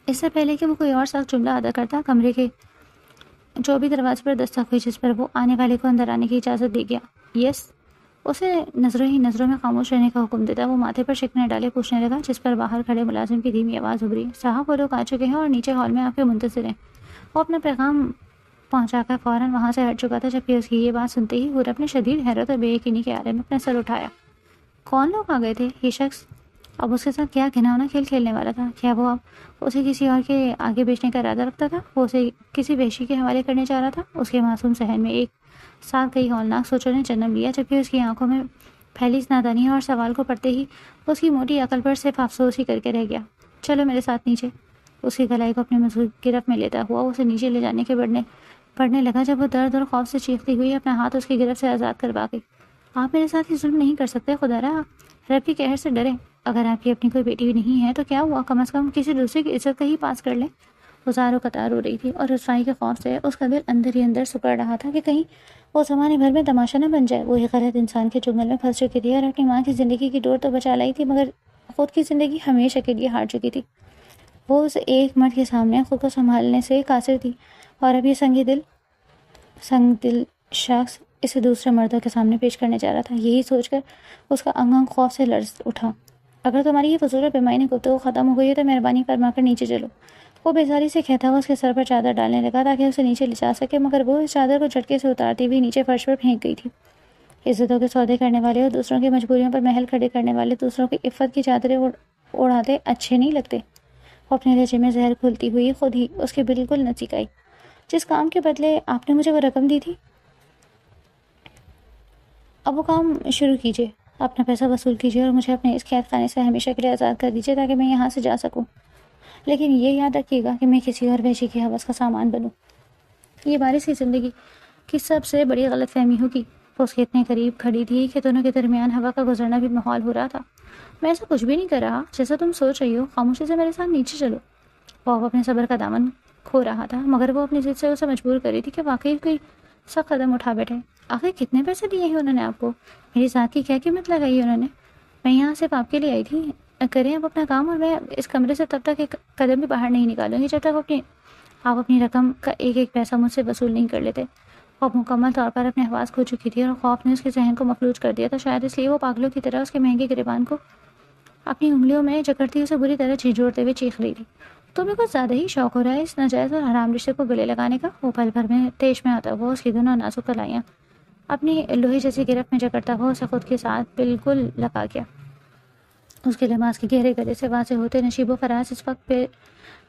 اس سے پہلے کہ وہ کوئی اور سخت جملہ ادا کرتا، کمرے کے جو بھی دروازے پر دستک ہوئی، جس پر وہ آنے والے کو اندر آنے کی اجازت دے گیا۔ یس، اسے نظروں ہی نظروں میں خاموش رہنے کا حکم دیتا وہ ماتھے پر شکنیں ڈالے پوچھنے لگا، جس پر باہر کھڑے ملازم کی دھیمی آواز ابھری، صاحب وہ لوگ آ چکے ہیں اور نیچے ہال میں آپ کے منتظر ہیں۔ وہ اپنا پیغام پہنچا کر فوراً وہاں سے ہٹ چکا تھا، جبکہ اس کی یہ بات سنتے ہی حورب نے شدید حیرت اور بے یقینی کے عالم میں اپنا سر اٹھایا۔ کون لوگ آ گئے تھے؟ یہ شخص اب اس کے ساتھ کیا گھناؤنا کھیل کھیلنے والا تھا؟ کیا وہ اب اسے کسی اور کے آگے بیچنے کا ارادہ رکھتا تھا؟ وہ اسے کسی وحشی کے حوالے کرنے چاہ رہا تھا؟ اس کے معصوم ذہن میں ایک ساتھ کئی ہولناک سوچوں نے جنم لیا، جبکہ اس کی آنکھوں میں پھیلی اس نادانی اور سوال کو پڑھتے ہی اس کی موٹی عقل پر صرف افسوس ہی کر کے رہ گیا۔ چلو میرے ساتھ نیچے۔ اس کی گلائی کو اپنے مضبوط گرفت میں لیتا ہوا اسے نیچے لے جانے کے پڑھنے لگا، جب وہ درد اور خوف سے چیختی ہوئی اپنا ہاتھ اس کی گرفت سے آزاد کروا گئی۔ آپ میرے ساتھ یہ ظلم نہیں کر سکتے، خدا را رب کی قہر سے ڈرے۔ اگر آپ کی اپنی کوئی بیٹی بھی نہیں ہے تو کیا ہوا، کم از کم کسی دوسرے کی عزت کا ہی پاس کر لیں۔ وہ زار و قطار ہو رہی تھی اور رسوائی کے خوف سے اس کا دل اندر ہی اندر سکڑ رہا تھا کہ کہیں وہ زمانے بھر میں تماشا نہ بن جائے۔ وہ ایک غلط انسان کے چنگل میں پھنس چکی تھی اور اپنی ماں کی زندگی کی ڈور تو بچا لائی تھی، مگر خود کی زندگی ہمیشہ کے لیے ہار چکی تھی۔ وہ اس ایک مرد کے سامنے خود کو سنبھالنے سے قاصر تھی، اور اب یہ سنگ دل شخص اسے دوسرے مردوں کے سامنے پیش کرنے جا رہا تھا۔ یہی سوچ کر اس کا انگ خوف سے لرز اٹھا۔ اگر تمہاری یہ فضول اور بے گفتگو ختم ہو گئی ہے تو مہربانی فرما کر نیچے چلو۔ وہ بیزاری سے کہتا ہوا اس کے سر پر چادر ڈالنے لگا تاکہ اسے نیچے لے جا سکے، مگر وہ اس چادر کو جھٹکے سے اتارتی ہوئی نیچے فرش پر پھینک گئی تھی۔ عزتوں کے سودے کرنے والے اور دوسروں کی مجبوریوں پر محل کھڑے کرنے والے دوسروں کی عفت کی چادریں اڑاتے اچھے نہیں لگتے۔ وہ اپنے لہجے میں زہر کھولتی ہوئی خود ہی اس کے بالکل نزدیک آئی۔ جس کام کے بدلے آپ نے مجھے وہ رقم دی تھی، اب وہ کام شروع کیجیے، اپنا پیسہ وصول کیجیے اور مجھے اپنے اس قید خانے سے ہمیشہ کے لیے آزاد کر دیجیے تاکہ میں یہاں سے جا سکوں۔ لیکن یہ یاد رکھیے گا کہ میں کسی اور وحشی کی ہوس کا سامان بنوں۔ یہ وارث کی زندگی کی سب سے بڑی غلط فہمی ہوگی۔ وہ اس کے اتنے قریب کھڑی تھی کہ دونوں کے درمیان ہوا کا گزرنا بھی محال ہو رہا تھا۔ میں ایسا کچھ بھی نہیں کر رہا جیسا تم سوچ رہی ہو، خاموشی سے میرے ساتھ نیچے چلو۔ وہ اپنے صبر کا دامن کھو رہا تھا، مگر وہ اپنی ضد سے اسے مجبور کر رہی تھی کہ واقعی کوئی سخت قدم اٹھا بیٹھے۔ آخر کتنے پیسے دیے ہیں انہوں نے آپ کو؟ میری ذات کی کیا قیمت لگائی ہے انہوں نے؟ میں یہاں صرف آپ کے لیے آئی تھی۔ کریں اب اپنا کام، اور میں اس کمرے سے تب تک ایک قدم بھی باہر نہیں نکالوں گی جب تک آپ اپنی رقم کا ایک ایک پیسہ مجھ سے وصول نہیں کر لیتے۔ وہ مکمل طور پر اپنے حواس کھو چکی تھی اور خوف نے اس کے ذہن کو مفلوج کر دیا تھا، شاید اس لیے وہ پاگلوں کی طرح اس کے مہنگے گریبان کو اپنی انگلیوں میں جکڑتی اسے بری طرح جھنجھوڑتے ہوئے چیخ رہی تھی۔ تمہیں کچھ زیادہ ہی شوق ہو رہا ہے اس ناجائز اور حرام رشتے کو گلے لگانے کا۔ وہ پل بھر میں تیش میں آتا ہوا اس کی دونوں نازک کلائیاں اپنی لوہی جیسی گرفت میں جکڑتا ہوا اسے خود کے ساتھ بالکل لگا گیا۔ اس کے لباس کے گہرے گلے سے واضح ہوتے نشیب و فراز اس وقت پہ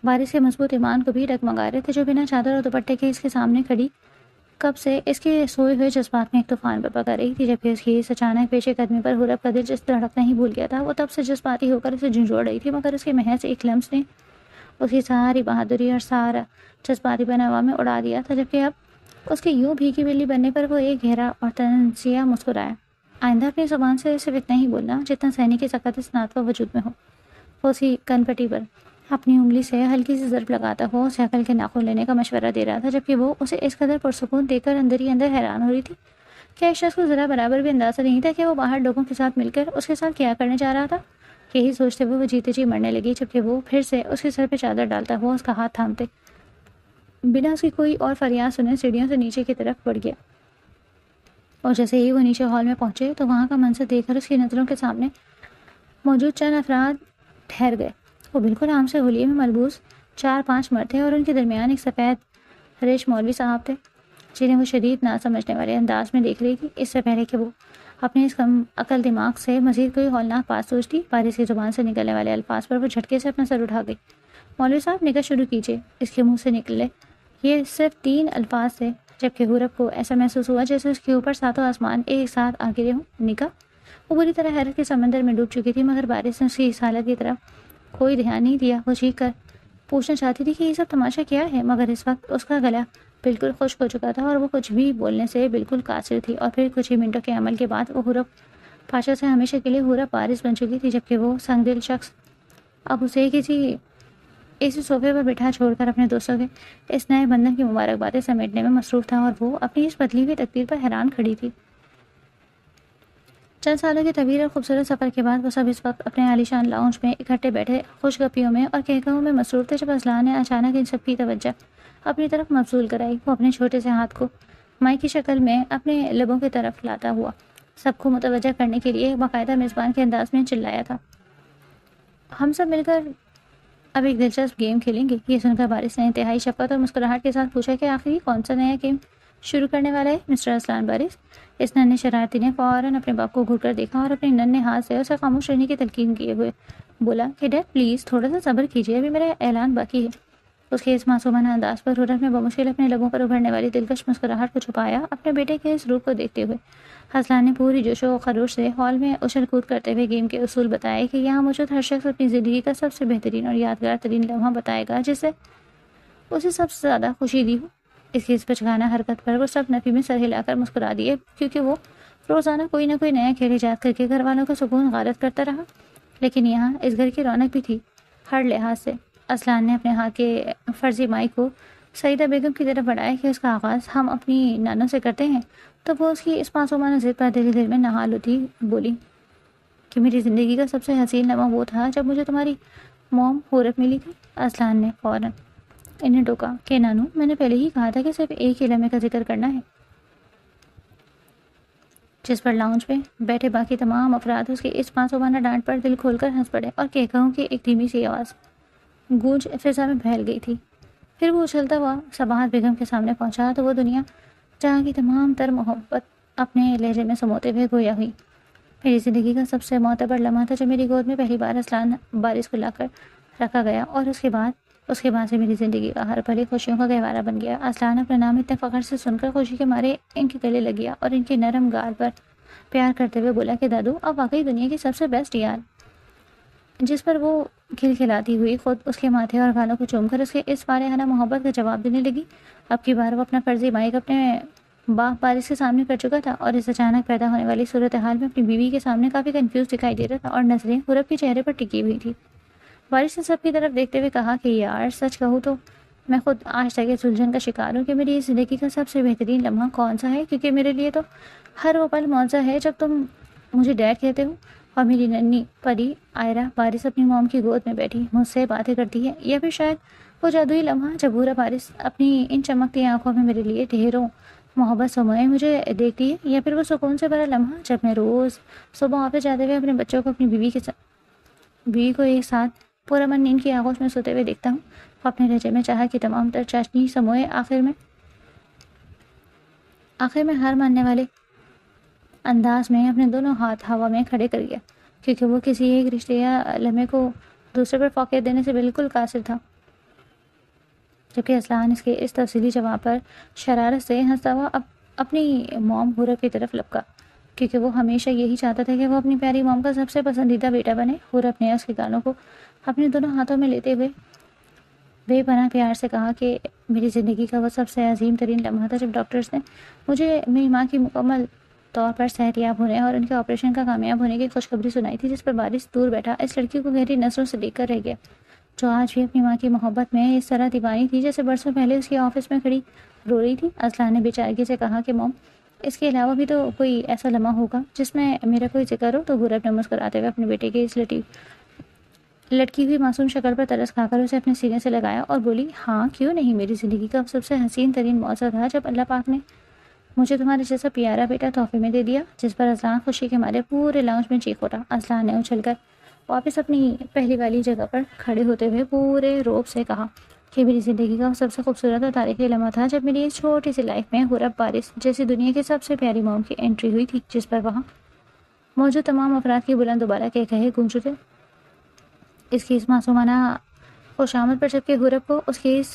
وارث کے مضبوط ایمان کو بھی ڈگمگا رہے تھے، جو بنا چادر اور دوپٹے کے اس کے سامنے کھڑی کب سے اس کے سوئے ہوئے جذبات میں ایک طوفان برپا کر رہی تھی۔ جبکہ اس کی اس اچانک پیش قدمی پر حورب کا دل جس دھڑکنا ہی بھول گیا تھا، وہ تب سے جذباتی ہو کر اسے جھنجھوڑ رہی تھی، مگر اس کے محض ایک لمس نے اس کی ساری بہادری اور سارا جذباتی پن ہوا میں اڑا دیا تھا۔ جبکہ اب اس کے یوں بھیگی بلی بننے پر وہ ایک گہرا اور تنزیہ مسکرایا۔ آئندہ اپنی زبان سے صرف اتنا ہی بولنا جتنا سہنے کی سخت اسناد و وجود میں ہو۔ وہ اسی کن پٹی پر اپنی انگلی سے ہلکی سی ضرب لگاتا ہوا اسے عقل کے ناخن لینے کا مشورہ دے رہا تھا، جبکہ وہ اسے اس قدر پرسکون دیکھ کر اندر ہی اندر حیران ہو رہی تھی کہ اس شخص کو ذرا برابر بھی اندازہ نہیں تھا کہ وہ باہر لوگوں کے ساتھ مل کر اس کے ساتھ کیا کرنے جا رہا تھا۔ یہی سوچتے ہوئے وہ جیتے جی مرنے لگی، جبکہ وہ پھر سے اس کے سر پہ چادر ڈالتا ہوا اس کا ہاتھ تھامتے بنا اس کی کوئی اور فریاد سنے سیڑھیوں سے نیچے کی طرف بڑھ گیا۔ اور جیسے ہی وہ نیچے ہال میں پہنچے تو وہاں کا منظر دیکھ کر اس کی نظروں کے سامنے موجود چند افراد ٹھہر گئے۔ وہ بالکل عام سے حلیے میں ملبوس 4-5 مرد تھے اور ان کے درمیان ایک سفید ریش مولوی صاحب تھے، جنہیں وہ شدید نہ سمجھنے والے انداز میں دیکھ رہی تھی۔ اس سے پہلے کہ وہ اپنے اس کم عقل دماغ سے مزید کوئی ہولناک بات سوچتی، وارث کی زبان سے نکلنے والے الفاظ پر وہ جھٹکے سے اپنا سر اٹھا گئی۔ مولوی صاحب نکاح شروع کیجیے، اس کے منہ سے نکلے یہ صرف 3 الفاظ تھے، جبکہ حورب کو ایسا محسوس ہوا جیسے اس کے اوپر 7 آسمان ایک ساتھ آ گرے ہوں۔ نکاح؟ وہ بری طرح حیرت کے سمندر میں ڈوب چکی تھی، مگر وارث نے اس کی اس حالت کی طرف کوئی دھیان نہیں دیا۔ وہ چیخ کر پوچھنا چاہتی تھی کہ یہ سب تماشا کیا ہے، مگر اس وقت اس کا گلا بالکل خشک ہو چکا تھا اور وہ کچھ بھی بولنے سے بالکل قاصر تھی۔ اور پھر کچھ ہی منٹوں کے عمل کے بعد وہ حورب پاشا سے ہمیشہ کے لیے حورب وارث بن چکی تھی، جبکہ وہ سنگ دل شخص اب اسے کسی صوفے پر بٹھا چھوڑ کر اپنے دوستوں کے اس نئے بندھن کی مبارکبادیں سمیٹنے میں مصروف تھا، اور وہ اپنی اس بدلی ہوئی تقدیر پر حیران کھڑی تھی۔ چند سالوں کے طویل اور خوبصورت سفر کے بعد وہ سب اس وقت اپنے عالیشان لاؤنج میں اکٹھے بیٹھے خوش گپیوں میں اور کہکہوں میں مصروف تھے، جب اسلحہ نے اچانک ان سب کی توجہ اپنی طرف مبذول کرائی۔ وہ اپنے چھوٹے سے ہاتھ کو مائی کی شکل میں اپنے لبوں کی طرف لاتا ہوا سب کو متوجہ کرنے کے لیے باقاعدہ میزبان کے انداز میں چلایا تھا۔ ہم سب مل کر اب ایک دلچسپ گیم کھیلیں گے۔ یہ سن کر بارش نے انتہائی شفقت اور مسکراہٹ کے ساتھ پوچھا کہ آخری کون سا نیا گیم شروع کرنے والا ہے مسٹر اسلان بارش؟ اس ننھے شرارتی نے فوراً اپنے باپ کو گھور کر دیکھا اور اپنے ننھے ہاتھ سے اسے خاموش رہنے کی تلقین کیے ہوئے بولا کہ ڈیڈ پلیز تھوڑا سا صبر کیجیے، ابھی میرا اعلان باقی ہے۔ اس کے اس معصومانہ انداز پر حورت نے بمشکل اپنے لبوں پر ابھرنے والی دلکش مسکراہٹ کو چھپایا اپنے بیٹے کے اس روپ کو دیکھتے ہوئے۔ اسلان نے پوری جوش و خروش سے ہال میں اچھل کود کرتے ہوئے گیم کے اصول بتائے کہ یہاں موجود ہر شخص اپنی زندگی کا سب سے بہترین اور یادگار ترین لمحہ بتائے گا جس سے اسے سب سے زیادہ خوشی دی ہو۔ اس کی اس بچگانہ حرکت پر وہ سب نفی میں سر ہلا کر مسکرا دیے، کیونکہ وہ روزانہ کوئی نہ کوئی نیا کھیل ایجاد کر کے گھر والوں کا سکون غارت کرتا رہا، لیکن یہاں اس گھر کی رونق بھی تھی ہر لحاظ سے۔ اسلان نے اپنے ہاتھ کے فرضی مائک کو سعیدہ بیگم کی طرف بڑھایا کہ اس کا آغاز ہم اپنی نانوں سے کرتے ہیں، تو وہ اس کی اس معصومانہ ضد پر دل میں نہال ہوتی بولی کہ میری زندگی کا سب سے حسین لمحہ وہ تھا جب مجھے تمہاری موم حورت ملی تھی۔ اسلان نے فوراً انہیں ٹوکا کہ نانو، میں نے پہلے ہی کہا تھا کہ صرف ایک ہی لمحے کا ذکر کرنا ہے، جس پر لاؤنج پہ بیٹھے باقی تمام افراد اس کی اس معصومانہ ڈانٹ پر دل کھول کر ہنس پڑے اور کہوں کہ ایک دھیمی سی آواز گونج فضا میں پھیل گئی تھی۔ پھر وہ اچھلتا ہوا سباہت بیگم کے سامنے پہنچا تو وہ دنیا جہاں کی تمام تر محبت اپنے لہجے میں سموتے ہوئے گویا ہوئی۔ میری زندگی کا سب سے معتبر لمحہ تھا جب میری گود میں پہلی بار اسلان بارش کو لا کر رکھا گیا، اور اس کے بعد سے میری زندگی کا ہر پل خوشیوں کا گہوارہ بن گیا۔ اسلان اپنا نام اتنے فخر سے سن کر خوشی کے مارے ان کے گلے لگ گیا اور ان کے نرم گال پر پیار کرتے ہوئے بولا کہ دادو اب واقعی دنیا کی سب سے بیسٹ یار، جس پر وہ کھلکھلاتی ہوئی خود اس کے ماتھے اور گالوں کو چوم کر اس کے اس فارغانہ محبت کا جواب دینے لگی۔ اب کی بار وہ اپنا فرضی مائک اپنے باپ بارش کے سامنے کر چکا تھا اور اس اچانک پیدا ہونے والی صورتحال میں اپنی بیوی کے سامنے کافی کنفیوز دکھائی دے رہا تھا اور نظریں حورت کے چہرے پر ٹکی ہوئی تھی۔ بارش نے سب کی طرف دیکھتے ہوئے کہا کہ یار سچ کہوں تو میں خود آج تک اس الجھن کا شکار ہوں کہ میری اس زندگی کا سب سے بہترین لمحہ کون سا ہے، کیونکہ میرے لیے تو ہر وہ پل معجزہ ہے جب تم مجھے ڈیڈ کہتے ہو اور میری ننھی پری آئرہ بارش اپنی موم کی گود میں بیٹھی مجھ سے باتیں کرتی ہے، یا پھر شاید وہ جادوئی لمحہ جب بورا بارش اپنی ان چمکتی آنکھوں میں میرے لیے ڈھیروں محبت سموئے مجھے دیکھتی ہے، یا پھر وہ سکون سے بھرا لمحہ جب میں روز صبح آفس جاتے ہوئے اپنے بچوں کو اپنی بیوی کو ایک ساتھ پورا من نیند کی آغوش میں سوتے ہوئے دیکھتا ہوں۔ وہ اپنے لہجے میں چاہا کہ تمام تر چاشنی سموئے آخر میں ہار ماننے والے انداز میں اپنے دونوں ہاتھ ہوا میں کھڑے کر گیا، کیونکہ وہ کسی ایک رشتے یا لمحے کو دوسرے پر فوقیت دینے سے بالکل قاصر تھا۔ جبکہ اسلان اس کے اس تفصیلی جواب پر شرارت سے ہنستا ہوا اپنی موم حورت کی طرف لپکا، کیونکہ وہ ہمیشہ یہی چاہتا تھا کہ وہ اپنی پیاری موم کا سب سے پسندیدہ بیٹا بنے۔ حورت نے اس کے گالوں کو اپنے دونوں ہاتھوں میں لیتے ہوئے بے پناہ پیار سے کہا کہ میری زندگی کا وہ سب سے عظیم ترین لمحہ تھا جب ڈاکٹرز نے مجھے میری ماں کی مکمل طور پر صحت یاب ہونے اور ان کے آپریشن کا کامیاب ہونے کی خوشخبری سنائی تھی، جس پر بارش دور بیٹھا اس لڑکی کو گہری نظروں سے دیکھ کر رہ گیا، جو آج بھی اپنی ماں کی محبت میں اس طرح دیوانی تھی جیسے برسوں پہلے اس کے آفس میں کھڑی رو رہی تھی۔ اسلان نے بے چارگی سے کہا کہ موم اس کے علاوہ بھی تو کوئی ایسا لمحہ ہوگا جس میں میرا کوئی ذکر ہو۔ تو حورت نے مسکراتے ہوئے اپنے بیٹے کے اس لٹکی ہوئی معصوم شکل پر ترس کھا کر اسے اپنے سینے سے لگایا اور بولی ہاں کیوں نہیں، میری زندگی کا سب سے حسین ترین معجزہ تھا جب اللہ پاک نے مجھے تمہارے جیسا پیارا بیٹا تحفے میں دے دیا، جس پر اسلان خوشی کے مارے پورے لاؤنج میں چیخ اٹھا۔ اسلان نے اچھل کر واپس اپنی پہلی والی جگہ پر کھڑے ہوتے ہوئے پورے روب سے کہا کہ میری زندگی کا سب سے خوبصورت اور تاریخی لمحہ تھا جب میری اس چھوٹی سی لائف میں حورت بارش جیسی دنیا کی سب سے پیاری موم کی انٹری ہوئی تھی، جس پر وہاں موجود تمام افراد کی بلند دوبارہ کہے گونج اٹھے اس کی اس معصومانہ خوش آمد پر، جبکہ حورت کو اس کی اس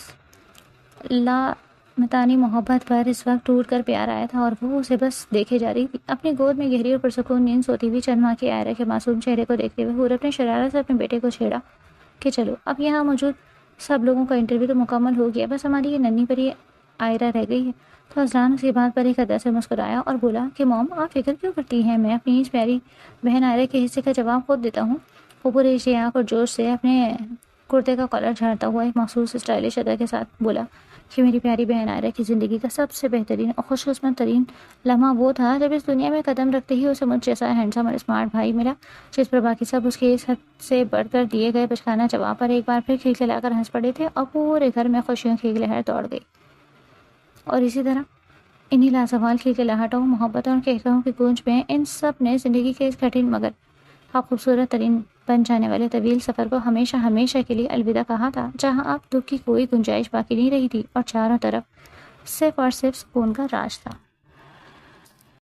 لامتانی محبت پر اس وقت ٹوٹ کر پیار آیا تھا اور وہ اسے بس دیکھے جا رہی تھی۔ اپنی گود میں گہری اور پرسکون نیند سوتی ہوئی چند ماہ کی آئرہ کے معصوم چہرے کو دیکھتے ہوئے حورت نے شرارت سے اپنے بیٹے کو چھیڑا کہ چلو اب یہاں موجود سب لوگوں کا انٹرویو تو مکمل ہو گیا، بس ہماری یہ ننھی پری آئرہ رہ گئی ہے۔ تو اسلان اس کی بات پر ایک ادا سے مسکرایا اور بولا کہ موم آپ فکر کیوں کرتی ہیں، میں اپنی اس پیاری بہن آئرہ کے حصے کا جواب خود دیتا ہوں۔ وہ پورے اشتیاق اور جوش سے اپنے کرتے کا کالر جھاڑتا ہوا ایک مخصوص اسٹائلش ادا کے ساتھ بولا کہ میری پیاری بہن آئرہ کی زندگی کا سب سے بہترین اور خوش قسمت ترین لمحہ وہ تھا جب اس دنیا میں قدم رکھتے ہی اسے مجھ جیسا ہینڈسم اور اسمارٹ بھائی ملا، جس پر باقی سب اس کے اس حد سے بڑھ کر دیے گئے بچگانہ جواب پر ایک بار پھر کھلکھلا کر ہنس پڑے تھے اور پورے گھر میں خوشیوں کی ایک لہر دوڑ گئی۔ اور اسی طرح انہی لازوال کھلکھلاہٹوں، محبت اور قہقہوں کی گونج میں ان سب نے زندگی کے اس کٹھن مگر خوبصورت ترین بن جانے والے طویل سفر کو ہمیشہ ہمیشہ کے لیے الوداع کہا تھا، جہاں اب دکھ کی کوئی گنجائش باقی نہیں رہی تھی اور چاروں طرف صرف اور صرف سکون کا راج تھا۔